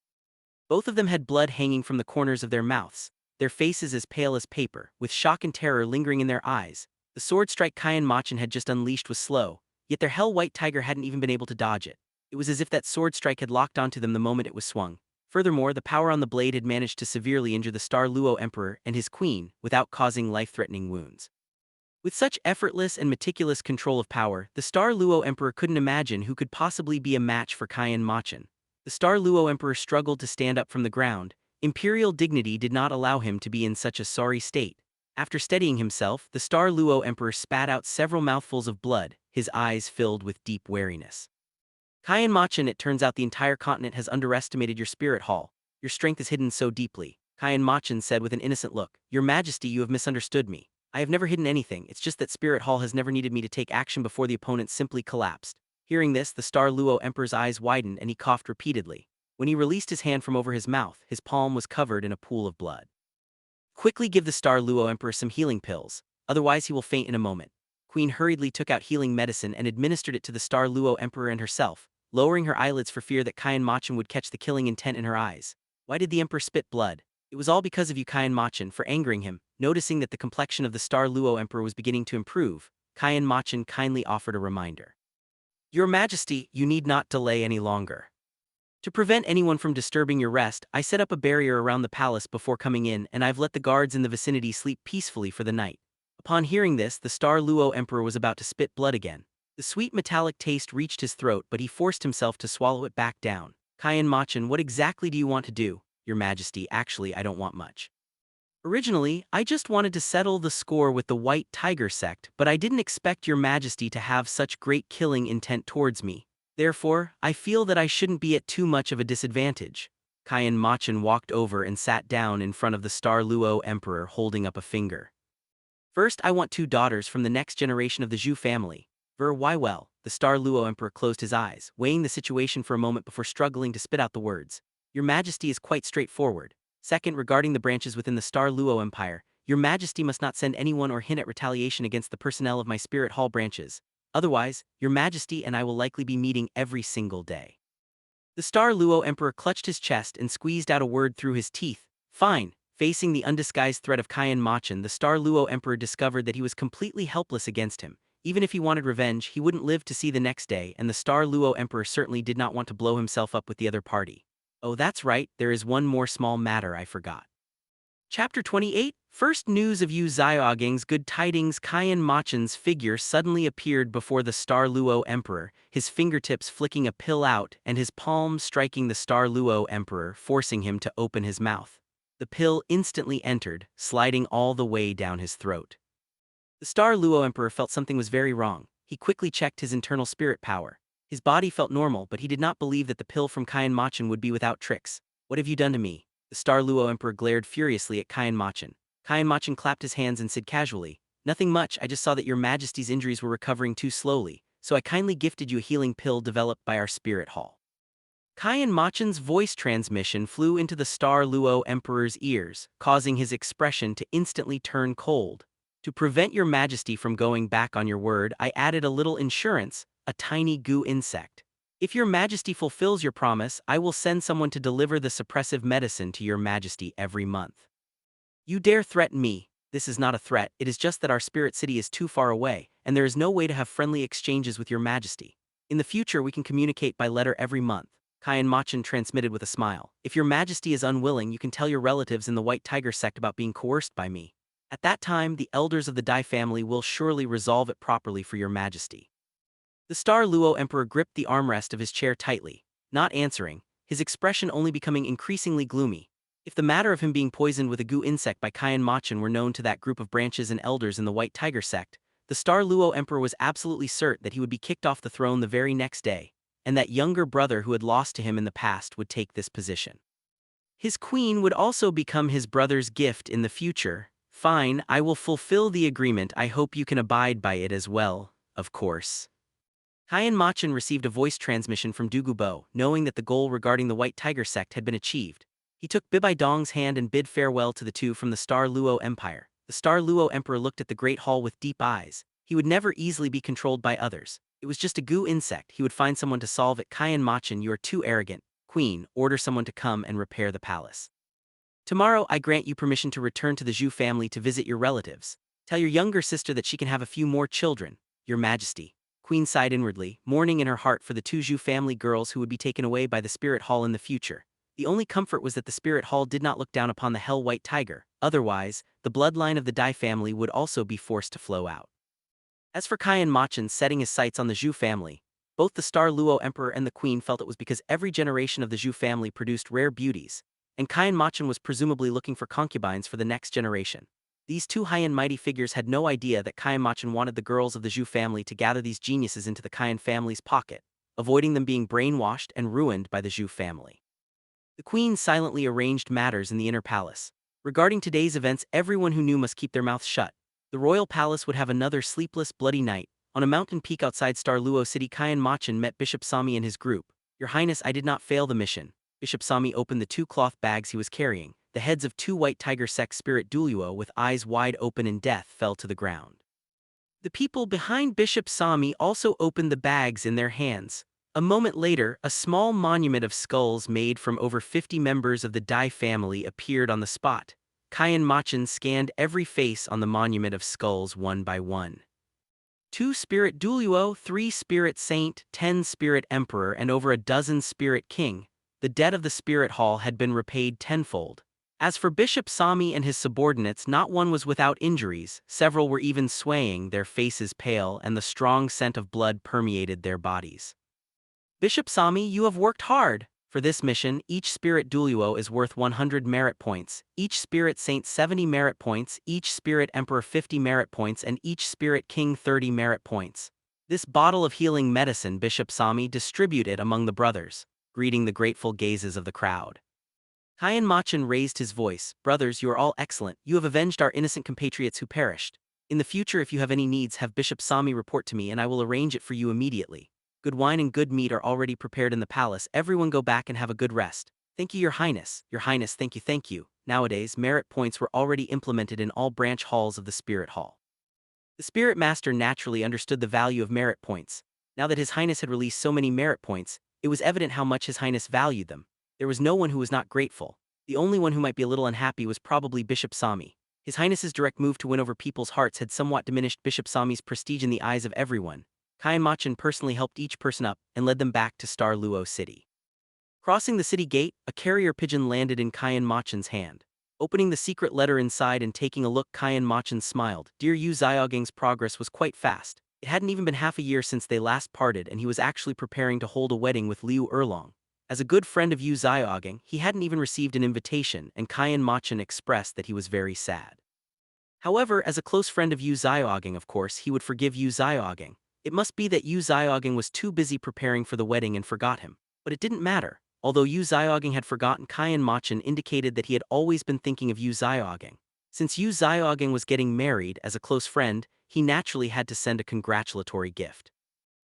Both of them had blood hanging from the corners of their mouths, their faces as pale as paper, with shock and terror lingering in their eyes. The sword strike Qian Mochen had just unleashed was slow, yet their hell-white tiger hadn't even been able to dodge it. It was as if that sword strike had locked onto them the moment it was swung. Furthermore, the power on the blade had managed to severely injure the Star Luo Emperor and his queen without causing life-threatening wounds. With such effortless and meticulous control of power, the Star Luo Emperor couldn't imagine who could possibly be a match for Qian Mochen. The Star Luo Emperor struggled to stand up from the ground. Imperial dignity did not allow him to be in such a sorry state. After steadying himself, the Star Luo Emperor spat out several mouthfuls of blood, his eyes filled with deep wariness. Qian Mochen, it turns out the entire continent has underestimated your spirit hall. Your strength is hidden so deeply. Qian Mochen said with an innocent look. Your Majesty, you have misunderstood me. I have never hidden anything, it's just that Spirit Hall has never needed me to take action before the opponent simply collapsed. Hearing this, the Star Luo Emperor's eyes widened and he coughed repeatedly. When he released his hand from over his mouth, his palm was covered in a pool of blood. Quickly give the Star Luo Emperor some healing pills, otherwise he will faint in a moment. Queen hurriedly took out healing medicine and administered it to the Star Luo Emperor and herself, lowering her eyelids for fear that Qian Mochen would catch the killing intent in her eyes. Why did the Emperor spit blood? It was all because of you, Qian Mochen, for angering him. Noticing that the complexion of the Star Luo Emperor was beginning to improve, Qian Mochen kindly offered a reminder. Your Majesty, you need not delay any longer. To prevent anyone from disturbing your rest, I set up a barrier around the palace before coming in, and I've let the guards in the vicinity sleep peacefully for the night. Upon hearing this, the Star Luo Emperor was about to spit blood again. The sweet metallic taste reached his throat, but he forced himself to swallow it back down. Qian Mochen, what exactly do you want to do? Your Majesty, actually I don't want much. Originally, I just wanted to settle the score with the White Tiger sect, but I didn't expect your Majesty to have such great killing intent towards me. Therefore, I feel that I shouldn't be at too much of a disadvantage. Qian Mochen walked over and sat down in front of the Star Luo Emperor, holding up a finger. First, I want 2 daughters from the next generation of the Zhu family. Why well, the Star Luo Emperor closed his eyes, weighing the situation for a moment before struggling to spit out the words. Your Majesty is quite straightforward. Second, regarding the branches within the Star Luo Empire, your Majesty must not send anyone or hint at retaliation against the personnel of my Spirit Hall branches. Otherwise, your Majesty and I will likely be meeting every single day. The Star Luo Emperor clutched his chest and squeezed out a word through his teeth. Fine. Facing the undisguised threat of Qian Mochen, the Star Luo Emperor discovered that he was completely helpless against him. Even if he wanted revenge, he wouldn't live to see the next day, and the Star Luo Emperor certainly did not want to blow himself up with the other party. Oh, that's right, there is one more small matter I forgot. Chapter 28, First news of Yu Xiaogang's good tidings. Qian Mochen's figure suddenly appeared before the Star Luo Emperor, his fingertips flicking a pill out and his palm striking the Star Luo Emperor, forcing him to open his mouth. The pill instantly entered, sliding all the way down his throat. The Star Luo Emperor felt something was very wrong. He quickly checked his internal spirit power. His body felt normal, but he did not believe that the pill from Qian Mochen would be without tricks. What have you done to me? The Star Luo Emperor glared furiously at Qian Mochen. Qian Mochen clapped his hands and said casually, Nothing much, I just saw that your Majesty's injuries were recovering too slowly, so I kindly gifted you a healing pill developed by our Spirit Hall. Qian Mochen's voice transmission flew into the Star Luo Emperor's ears, causing his expression to instantly turn cold. To prevent your Majesty from going back on your word, I added a little insurance, a tiny goo insect. If your Majesty fulfills your promise, I will send someone to deliver the suppressive medicine to your Majesty every month. You dare threaten me? This is not a threat, it is just that our spirit city is too far away, and there is no way to have friendly exchanges with your Majesty. In the future we can communicate by letter every month. Qian Mochen transmitted with a smile. If your Majesty is unwilling, you can tell your relatives in the White Tiger sect about being coerced by me. At that time, the elders of the Dai family will surely resolve it properly for your Majesty. The Star Luo Emperor gripped the armrest of his chair tightly, not answering, his expression only becoming increasingly gloomy. If the matter of him being poisoned with a goo insect by Qian Mochen were known to that group of branches and elders in the White Tiger sect, The Star Luo Emperor was absolutely certain that he would be kicked off the throne the very next day, and that younger brother who had lost to him in the past would take this position. His queen would also become his brother's gift in the future. Fine, I will fulfill the agreement. I hope you can abide by it as well, of course. Qian Mochen received a voice transmission from Douluo, knowing that the goal regarding the White Tiger sect had been achieved. He took Bibi Dong's hand and bid farewell to the two from the Star Luo Empire. The Star Luo Emperor looked at the Great Hall with deep eyes. He would never easily be controlled by others. It was just a goo insect. He would find someone to solve it. Qian Mochen, you are too arrogant. Queen, order someone to come and repair the palace. Tomorrow I grant you permission to return to the Zhu family to visit your relatives. Tell your younger sister that she can have a few more children, Your Majesty. Queen sighed inwardly, mourning in her heart for the two Zhu family girls who would be taken away by the Spirit Hall in the future. The only comfort was that the Spirit Hall did not look down upon the Hell White Tiger, otherwise, the bloodline of the Dai family would also be forced to flow out. As for Qian Mochen setting his sights on the Zhu family, both the Star Luo Emperor and the Queen felt it was because every generation of the Zhu family produced rare beauties, and Qian Mochen was presumably looking for concubines for the next generation. These two high and mighty figures had no idea that Qian Mochen wanted the girls of the Zhu family to gather these geniuses into the Qian family's pocket, avoiding them being brainwashed and ruined by the Zhu family. The Queen silently arranged matters in the inner palace. Regarding today's events, everyone who knew must keep their mouths shut. The royal palace would have another sleepless, bloody night. On a mountain peak outside Star Luo City, Qian Mochen met Bishop Sami and his group. Your Highness, I did not fail the mission. Bishop Sami opened the two cloth bags he was carrying. The heads of two White Tiger sect spirit Douluo with eyes wide open in death fell to the ground. The people behind Bishop Sami also opened the bags in their hands. A moment later, a small monument of skulls made from over 50 members of the Dai family appeared on the spot. Qian Mochen scanned every face on the monument of skulls one by one. 2 Spirit Douluo, 3 Spirit Saint, 10 Spirit Emperor, and over a dozen Spirit King. The debt of the Spirit Hall had been repaid tenfold. As for Bishop Sami and his subordinates, not one was without injuries. Several were even swaying, their faces pale, and the strong scent of blood permeated their bodies. Bishop Sami, you have worked hard. For this mission, each Spirit Douluo is worth 100 merit points, each Spirit Saint 70 merit points, each Spirit Emperor 50 merit points, and each Spirit King 30 merit points. This bottle of healing medicine Bishop Sami distributed among the brothers, greeting the grateful gazes of the crowd. Qian Mochen raised his voice. Brothers, you are all excellent. You have avenged our innocent compatriots who perished. In the future, if you have any needs, have Bishop Sami report to me and I will arrange it for you immediately. Good wine and good meat are already prepared in the palace. Everyone go back and have a good rest. Thank you, Your Highness. Your Highness, thank you, thank you. Nowadays, merit points were already implemented in all branch halls of the Spirit Hall. The Spirit Master naturally understood the value of merit points. Now that His Highness had released so many merit points, it was evident how much His Highness valued them. There was no one who was not grateful. The only one who might be a little unhappy was probably Bishop Sami. His Highness's direct move to win over people's hearts had somewhat diminished Bishop Sami's prestige in the eyes of everyone. Qian Mochen personally helped each person up and led them back to Star Luo City. Crossing the city gate, a carrier pigeon landed in Qian Mochen's hand. Opening the secret letter inside and taking a look, Qian Mochen smiled. Dear Yu Xiaogang's progress was quite fast. It hadn't even been half a year since they last parted and he was actually preparing to hold a wedding with Liu Erlong. As a good friend of Yu Xiaogang, he hadn't even received an invitation, and Qian Mochen expressed that he was very sad. However, as a close friend of Yu Xiaogang, of course, he would forgive Yu Xiaogang. It must be that Yu Xiaogang was too busy preparing for the wedding and forgot him. But it didn't matter. Although Yu Xiaogang had forgotten, Qian Mochen indicated that he had always been thinking of Yu Xiaogang. Since Yu Xiaogang was getting married, as a close friend, he naturally had to send a congratulatory gift.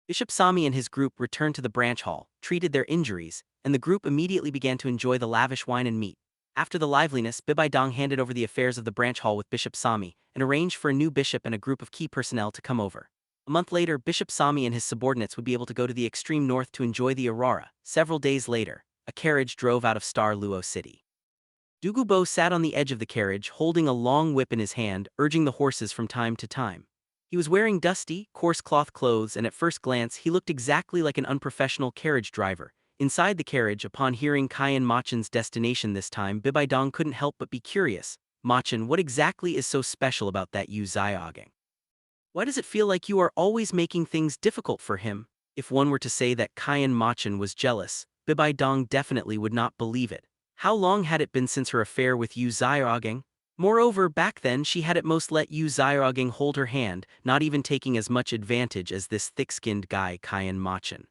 Bishop Sami and his group returned to the branch hall, treated their injuries, and the group immediately began to enjoy the lavish wine and meat. After the liveliness, Bibi Dong handed over the affairs of the branch hall with Bishop Sami and arranged for a new bishop and a group of key personnel to come over. A month later, Bishop Sami and his subordinates would be able to go to the extreme north to enjoy the aurora. Several days later, a carriage drove out of Star Luo City. Douluo sat on the edge of the carriage, holding a long whip in his hand, urging the horses from time to time. He was wearing dusty, coarse cloth clothes, and at first glance he looked exactly like an unprofessional carriage driver. Inside the carriage, upon hearing Qian Mochen's destination this time, Bibi Dong couldn't help but be curious. Mochen, what exactly is so special about that Yu Xiaogang? Why does it feel like you are always making things difficult for him? If one were to say that Qian Mochen was jealous, Bibi Dong definitely would not believe it. How long had it been since her affair with Yu Xiaogang? Moreover, back then she had at most let Yu Xiaogang hold her hand, not even taking as much advantage as this thick-skinned guy Qian Mochen.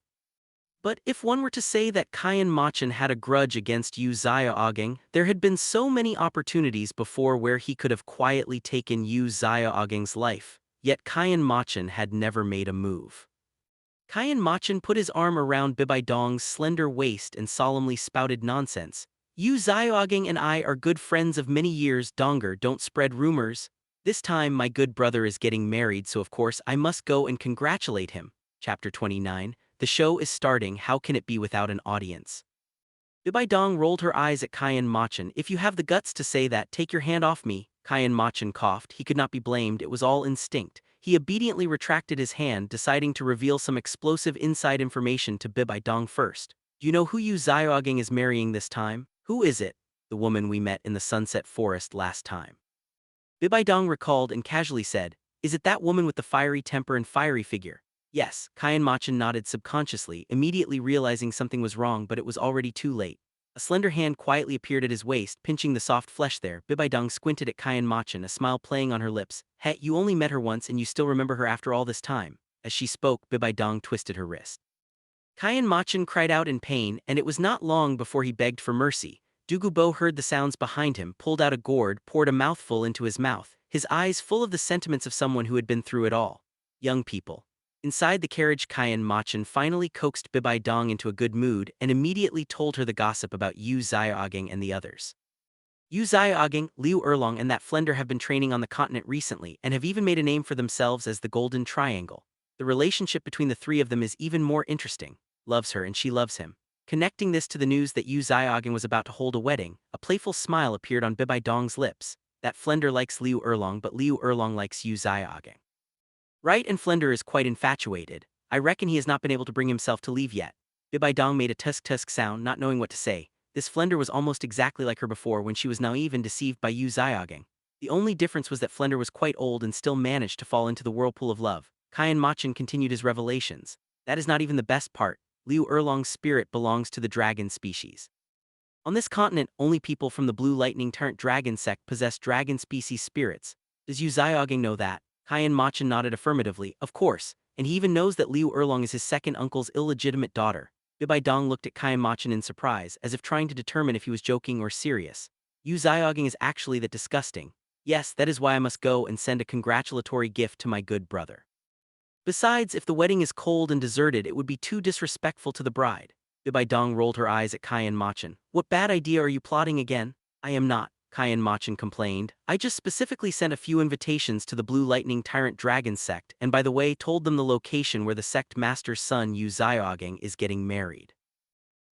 But if one were to say that Qian Mochen had a grudge against Yu Xiaogang, there had been so many opportunities before where he could have quietly taken Yu Xiaogang's life, yet Qian Mochen had never made a move. Qian Mochen put his arm around Bibi Dong's slender waist and solemnly spouted nonsense. "You Xiaogang and I are good friends of many years, Donger, don't spread rumors. This time my good brother is getting married, so of course I must go and congratulate him." Chapter 29. The show is starting, how can it be without an audience? Bibi Dong rolled her eyes at Qian Mochen. "If you have the guts to say that, take your hand off me." Qian Mochen coughed. He could not be blamed, it was all instinct. He obediently retracted his hand, deciding to reveal some explosive inside information to Bibi Dong first. "Do you know who Yu Xiaogang is marrying this time?" "Who is it?" "The woman we met in the Sunset Forest last time." Bibi Dong recalled and casually said, "Is it that woman with the fiery temper and fiery figure?" "Yes." Qian Mochen nodded subconsciously, immediately realizing something was wrong, but it was already too late. A slender hand quietly appeared at his waist, pinching the soft flesh there. Bibi Dong squinted at Qian Mochen, a smile playing on her lips. "Hey, you only met her once and you still remember her after all this time." As she spoke, Bibi Dong twisted her wrist. Qian Mochen cried out in pain, and it was not long before he begged for mercy. Dugubo heard the sounds behind him, pulled out a gourd, poured a mouthful into his mouth, his eyes full of the sentiments of someone who had been through it all. Young people. Inside the carriage, Qian Mochen finally coaxed Bibi Dong into a good mood and immediately told her the gossip about Yu Xiaogang and the others. Yu Xiaogang, Liu Erlong and that Flender have been training on the continent recently and have even made a name for themselves as the Golden Triangle. The relationship between the three of them is even more interesting. Loves her and she loves him. Connecting this to the news that Yu Xiaogang was about to hold a wedding, a playful smile appeared on Bibi Dong's lips. That Flender likes Liu Erlong, but Liu Erlong likes Yu Xiaogang. Right, and Flender is quite infatuated. I reckon he has not been able to bring himself to leave yet. Bibi Dong made a tusk-tusk sound, not knowing what to say. This Flender was almost exactly like her before when she was naive and deceived by Yu Xiaogang. The only difference was that Flender was quite old and still managed to fall into the whirlpool of love. Qian Mochen continued his revelations. That is not even the best part. Liu Erlong's spirit belongs to the dragon species. On this continent, only people from the Blue Lightning Tyrant dragon sect possess dragon species spirits. Does Yu Xiaogang know that? Qian Mochen nodded affirmatively. Of course, and he even knows that Liu Erlong is his second uncle's illegitimate daughter. Bibi Dong looked at Qian Mochen in surprise, as if trying to determine if he was joking or serious. Yu Xiaogang is actually that disgusting. Yes, that is why I must go and send a congratulatory gift to my good brother. Besides, if the wedding is cold and deserted, it would be too disrespectful to the bride. Bibi Dong rolled her eyes at Qian Mochen. What bad idea are you plotting again? I am not, Qian Mochen complained. I just specifically sent a few invitations to the Blue Lightning Tyrant Dragon sect, and by the way told them the location where the sect master's son Yu Xiaogang is getting married.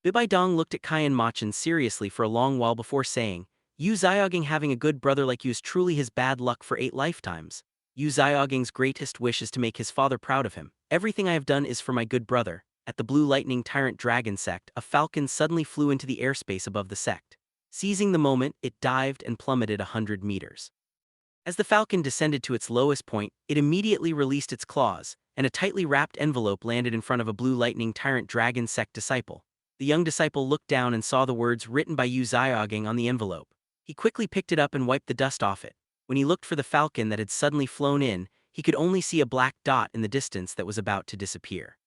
Bibi Dong looked at Qian Mochen seriously for a long while before saying, Yu Xiaogang having a good brother like you is truly his bad luck for 8 lifetimes. Yu Xiaogang's greatest wish is to make his father proud of him. Everything I have done is for my good brother. At the Blue Lightning Tyrant Dragon sect, a falcon suddenly flew into the airspace above the sect. Seizing the moment, it dived and plummeted 100 meters. As the falcon descended to its lowest point, it immediately released its claws, and a tightly wrapped envelope landed in front of a Blue Lightning Tyrant Dragon sect disciple. The young disciple looked down and saw the words written by Yu Xiaogang on the envelope. He quickly picked it up and wiped the dust off it. When he looked for the falcon that had suddenly flown in, he could only see a black dot in the distance that was about to disappear.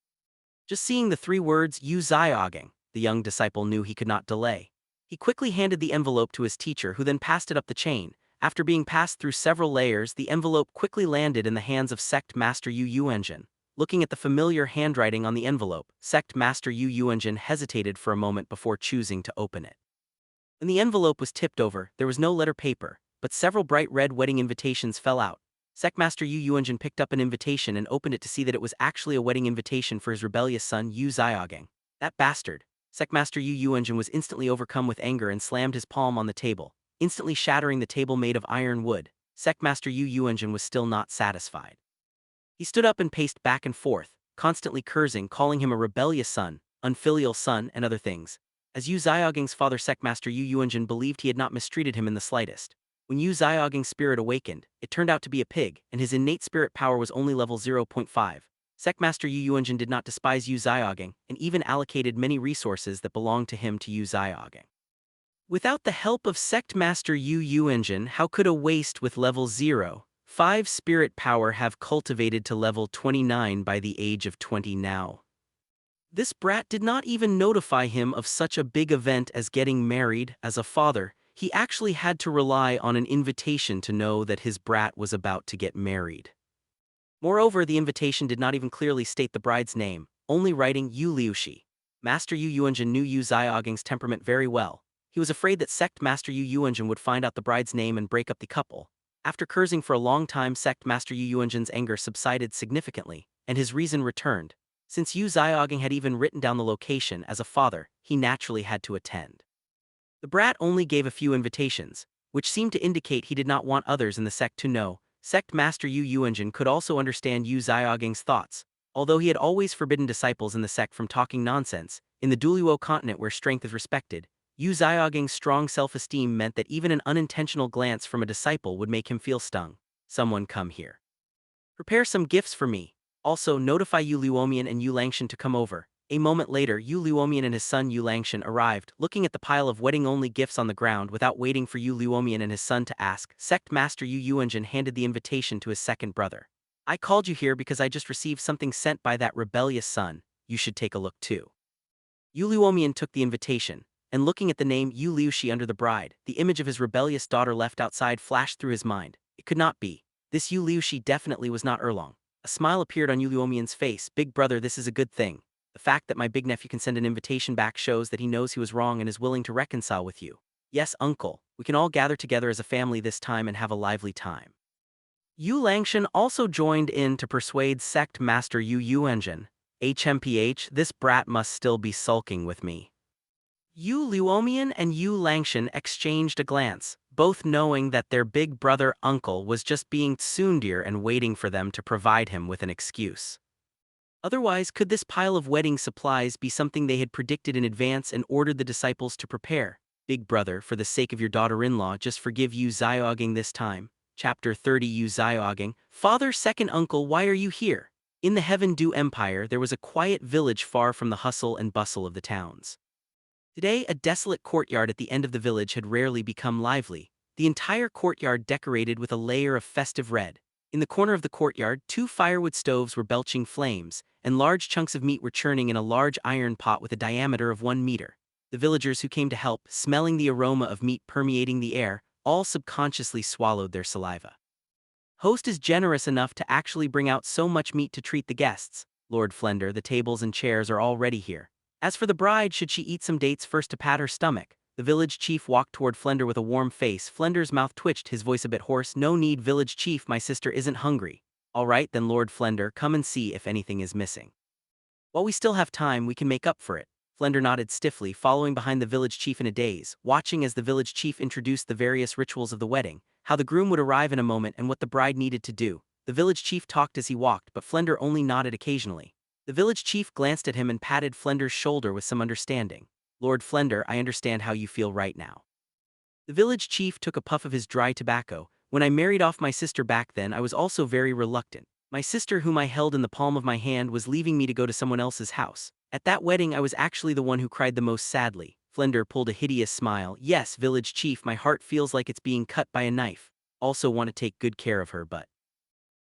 Just seeing the 3 words, Yu Xiaogang, the young disciple knew he could not delay. He quickly handed the envelope to his teacher, who then passed it up the chain. After being passed through several layers, the envelope quickly landed in the hands of Sect Master Yu Yuanjin. Looking at the familiar handwriting on the envelope, Sect Master Yu Yuanjin hesitated for a moment before choosing to open it. When the envelope was tipped over, there was no letter paper, but several bright red wedding invitations fell out. Sectmaster Yu Yuanjin picked up an invitation and opened it to see that it was actually a wedding invitation for his rebellious son Yu Xiaogang. That bastard! Sectmaster Yu Yuanjin was instantly overcome with anger and slammed his palm on the table, instantly shattering the table made of iron wood. Sectmaster Yu Yuanjin was still not satisfied. He stood up and paced back and forth, constantly cursing, calling him a rebellious son, unfilial son, and other things. As Yu Xiaogang's father, Sectmaster Yu Yuanjin believed he had not mistreated him in the slightest. When Yu Xiaogang's spirit awakened, it turned out to be a pig, and his innate spirit power was only level 0.5. Sectmaster Yu Yuanjin did not despise Yu Xiaogang, and even allocated many resources that belonged to him to Yu Xiaogang. Without the help of Sect Master Yu Engine, how could a waste with level 0.5 spirit power have cultivated to level 29 by the age of 20 now? This brat did not even notify him of such a big event as getting married. As a father, he actually had to rely on an invitation to know that his brat was about to get married. Moreover, the invitation did not even clearly state the bride's name, only writing Yu Liushi. Master Yu Yuanjin knew Yu Xiaoging's temperament very well. He was afraid that Sect Master Yu Yuanjin would find out the bride's name and break up the couple. After cursing for a long time, Sect Master Yu Yuanjin's anger subsided significantly, and his reason returned. Since Yu Xiaoging had even written down the location, as a father, he naturally had to attend. The brat only gave a few invitations, which seemed to indicate he did not want others in the sect to know. Sect Master Yu Yuanjin could also understand Yu Xiaoging's thoughts. Although he had always forbidden disciples in the sect from talking nonsense, in the Douluo Continent where strength is respected, Yu Xiaoging's strong self-esteem meant that even an unintentional glance from a disciple would make him feel stung. Someone come here. Prepare some gifts for me. Also, notify Yu Luomian and Yu Langshan to come over. A moment later, Yu Luomian and his son Yu Langshan arrived, looking at the pile of wedding-only gifts on the ground without waiting for Yu Luomian and his son to ask. Sect Master Yu Yuanjin handed the invitation to his second brother. I called you here because I just received something sent by that rebellious son. You should take a look too. Yu Luomian took the invitation, and looking at the name Yu Liushi under the bride, the image of his rebellious daughter left outside flashed through his mind. It could not be. This Yu Liushi definitely was not Erlong. A smile appeared on Yu Luomian's face. Big brother, this is a good thing. The fact that my big nephew can send an invitation back shows that he knows he was wrong and is willing to reconcile with you. Yes, uncle, we can all gather together as a family this time and have a lively time. Yu Langshan also joined in to persuade Sect Master Yu Yuanjin. HMPH, this brat must still be sulking with me. Yu Luomian and Yu Langshan exchanged a glance, both knowing that their big brother uncle was just being tsundere and waiting for them to provide him with an excuse. Otherwise, could this pile of wedding supplies be something they had predicted in advance and ordered the disciples to prepare? Big brother, for the sake of your daughter-in-law, just forgive Yu Xiaoging this time. Chapter 30 Yu Xiaoging. Father, second uncle, why are you here? In the Heaven Dew Empire, there was a quiet village far from the hustle and bustle of the towns. Today, a desolate courtyard at the end of the village had rarely become lively, the entire courtyard decorated with a layer of festive red. In the corner of the courtyard, 2 firewood stoves were belching flames, and large chunks of meat were churning in a large iron pot with a diameter of 1 meter. The villagers who came to help, smelling the aroma of meat permeating the air, all subconsciously swallowed their saliva. Host is generous enough to actually bring out so much meat to treat the guests. Lord Flender, the tables and chairs are already here. As for the bride, should she eat some dates first to pat her stomach? The village chief walked toward Flender with a warm face. Flender's mouth twitched, his voice a bit hoarse. No need, village chief, my sister isn't hungry. All right then, Lord Flender, come and see if anything is missing. While we still have time, we can make up for it. Flender nodded stiffly, following behind the village chief in a daze, watching as the village chief introduced the various rituals of the wedding, how the groom would arrive in a moment and what the bride needed to do. The village chief talked as he walked, but Flender only nodded occasionally. The village chief glanced at him and patted Flender's shoulder with some understanding. Lord Flender, I understand how you feel right now. The village chief took a puff of his dry tobacco. When I married off my sister back then, I was also very reluctant. My sister, whom I held in the palm of my hand, was leaving me to go to someone else's house. At that wedding, I was actually the one who cried the most sadly. Flender pulled a hideous smile. Yes, village chief, my heart feels like it's being cut by a knife. Also want to take good care of her,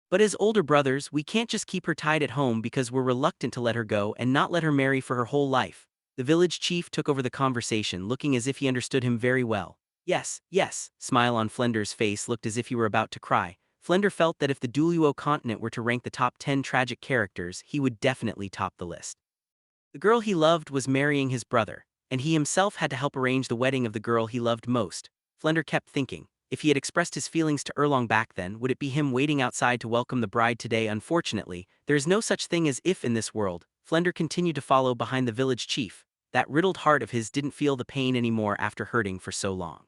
But as older brothers, we can't just keep her tied at home because we're reluctant to let her go and not let her marry for her whole life. The village chief took over the conversation, looking as if he understood him very well. Yes, yes, smile on Flender's face looked as if he were about to cry. Flender felt that if the Douluo Continent were to rank the top 10 tragic characters, he would definitely top the list. The girl he loved was marrying his brother, and he himself had to help arrange the wedding of the girl he loved most. Flender kept thinking, if he had expressed his feelings to Erlong back then, would it be him waiting outside to welcome the bride today? Unfortunately, there is no such thing as if in this world. Flender continued to follow behind the village chief. That riddled heart of his didn't feel the pain anymore after hurting for so long.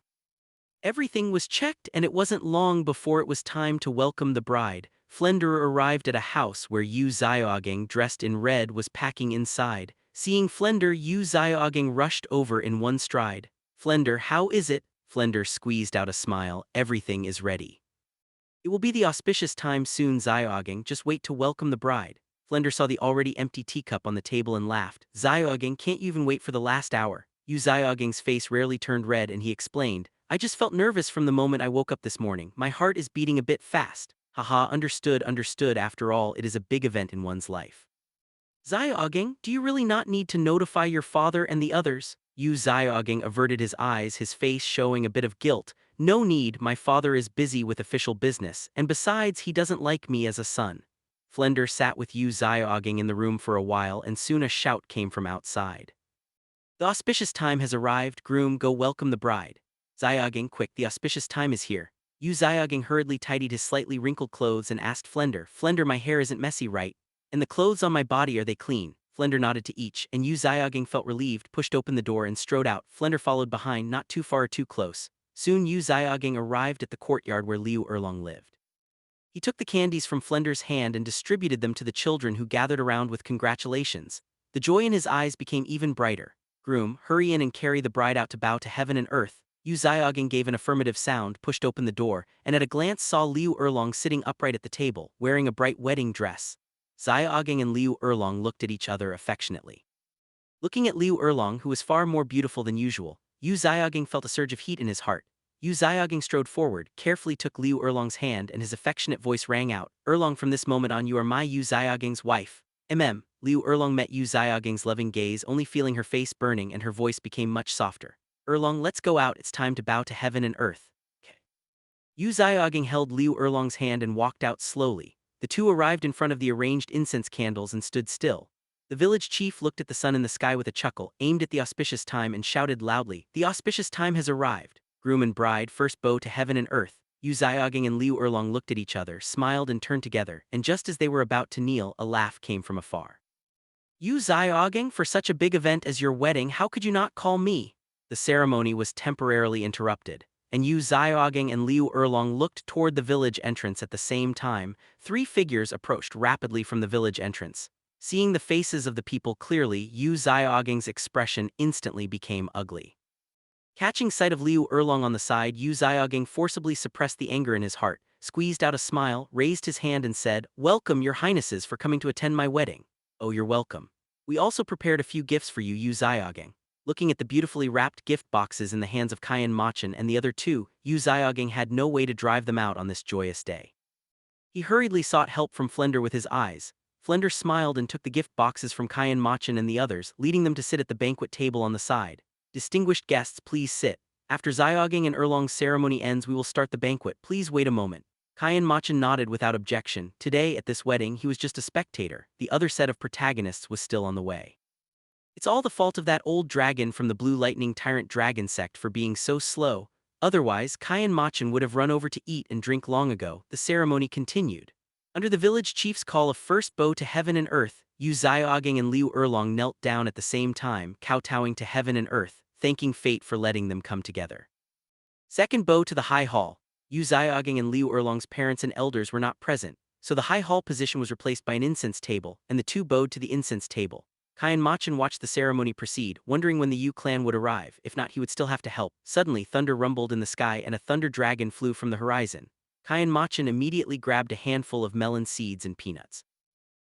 Everything was checked, and it wasn't long before it was time to welcome the bride. Flender arrived at a house where Yu Xiaoging, dressed in red, was packing inside. Seeing Flender, Yu Xiaoging rushed over in one stride. Flender, how is it? Flender squeezed out a smile. Everything is ready. It will be the auspicious time soon, Xiaoging, just wait to welcome the bride. Flender saw the already empty teacup on the table and laughed. Xiaoging, can't you even wait for the last hour? Yu Xiaoging's face rarely turned red and he explained, I just felt nervous from the moment I woke up this morning. My heart is beating a bit fast. Haha, understood, understood. After all, it is a big event in one's life. Xiaoging, do you really not need to notify your father and the others? Yu Xiaoging averted his eyes, his face showing a bit of guilt. No need, my father is busy with official business, and besides he doesn't like me as a son. Flender sat with Yu Xiaoging in the room for a while and soon a shout came from outside. The auspicious time has arrived, groom, go welcome the bride. Xiaoging, quick, the auspicious time is here. Yu Xiaoging hurriedly tidied his slightly wrinkled clothes and asked Flender, Flender, my hair isn't messy, right? And the clothes on my body, are they clean? Flender nodded to each, and Yu Xiaoging felt relieved, pushed open the door and strode out. Flender followed behind, not too far or too close. Soon Yu Xiaoging arrived at the courtyard where Liu Erlong lived. He took the candies from Flender's hand and distributed them to the children who gathered around with congratulations. The joy in his eyes became even brighter. Groom, hurry in and carry the bride out to bow to heaven and earth. Yu Xiaoging gave an affirmative sound, pushed open the door, and at a glance saw Liu Erlong sitting upright at the table, wearing a bright wedding dress. Xiaoging and Liu Erlong looked at each other affectionately. Looking at Liu Erlong, who was far more beautiful than usual, Yu Xiaoging felt a surge of heat in his heart. Yu Xiaoging strode forward, carefully took Liu Erlong's hand and his affectionate voice rang out, Erlong, from this moment on you are my Yu Xiaoging's wife. Liu Erlong met Yu Xiaoging's loving gaze, only feeling her face burning and her voice became much softer. Erlong, let's go out, it's time to bow to heaven and earth. Yu Xiaoging held Liu Erlong's hand and walked out slowly. The two arrived in front of the arranged incense candles and stood still. The village chief looked at the sun in the sky with a chuckle, aimed at the auspicious time and shouted loudly, the auspicious time has arrived. Groom and bride first bow to heaven and earth. Yu Xiaoging and Liu Erlong looked at each other, smiled and turned together, and just as they were about to kneel, a laugh came from afar. Yu Xiaoging, for such a big event as your wedding, how could you not call me? The ceremony was temporarily interrupted, and Yu Xiaoging and Liu Erlong looked toward the village entrance at the same time. Three figures approached rapidly from the village entrance. Seeing the faces of the people clearly, Yu Xiaoging's expression instantly became ugly. Catching sight of Liu Erlong on the side, Yu Xiaoging forcibly suppressed the anger in his heart, squeezed out a smile, raised his hand and said, Welcome, your highnesses, for coming to attend my wedding. Oh, you're welcome. We also prepared a few gifts for you, Yu Xiaoging. Looking at the beautifully wrapped gift boxes in the hands of Qian Mochen and the other two, Yu Xiaoging had no way to drive them out on this joyous day. He hurriedly sought help from Flender with his eyes. Flender smiled and took the gift boxes from Qian Mochen and the others, leading them to sit at the banquet table on the side. Distinguished guests, please sit. After Xiaoging and Erlong's ceremony ends, we will start the banquet. Please wait a moment. Qian Mochen nodded without objection. Today, at this wedding, he was just a spectator. The other set of protagonists was still on the way. It's all the fault of that old dragon from the Blue Lightning Tyrant Dragon sect for being so slow. Otherwise, Qian Mochen would have run over to eat and drink long ago. The ceremony continued. Under the village chief's call of first bow to heaven and earth, Yu Xiaoging and Liu Erlong knelt down at the same time, kowtowing to heaven and earth, thanking fate for letting them come together. Second bow to the high hall. Yu Xiaoging and Liu Erlong's parents and elders were not present, so the high hall position was replaced by an incense table, and the two bowed to the incense table. Qian Mochen watched the ceremony proceed, wondering when the Yu clan would arrive. If not, he would still have to help. Suddenly, thunder rumbled in the sky and a thunder dragon flew from the horizon. Qian Mochen immediately grabbed a handful of melon seeds and peanuts.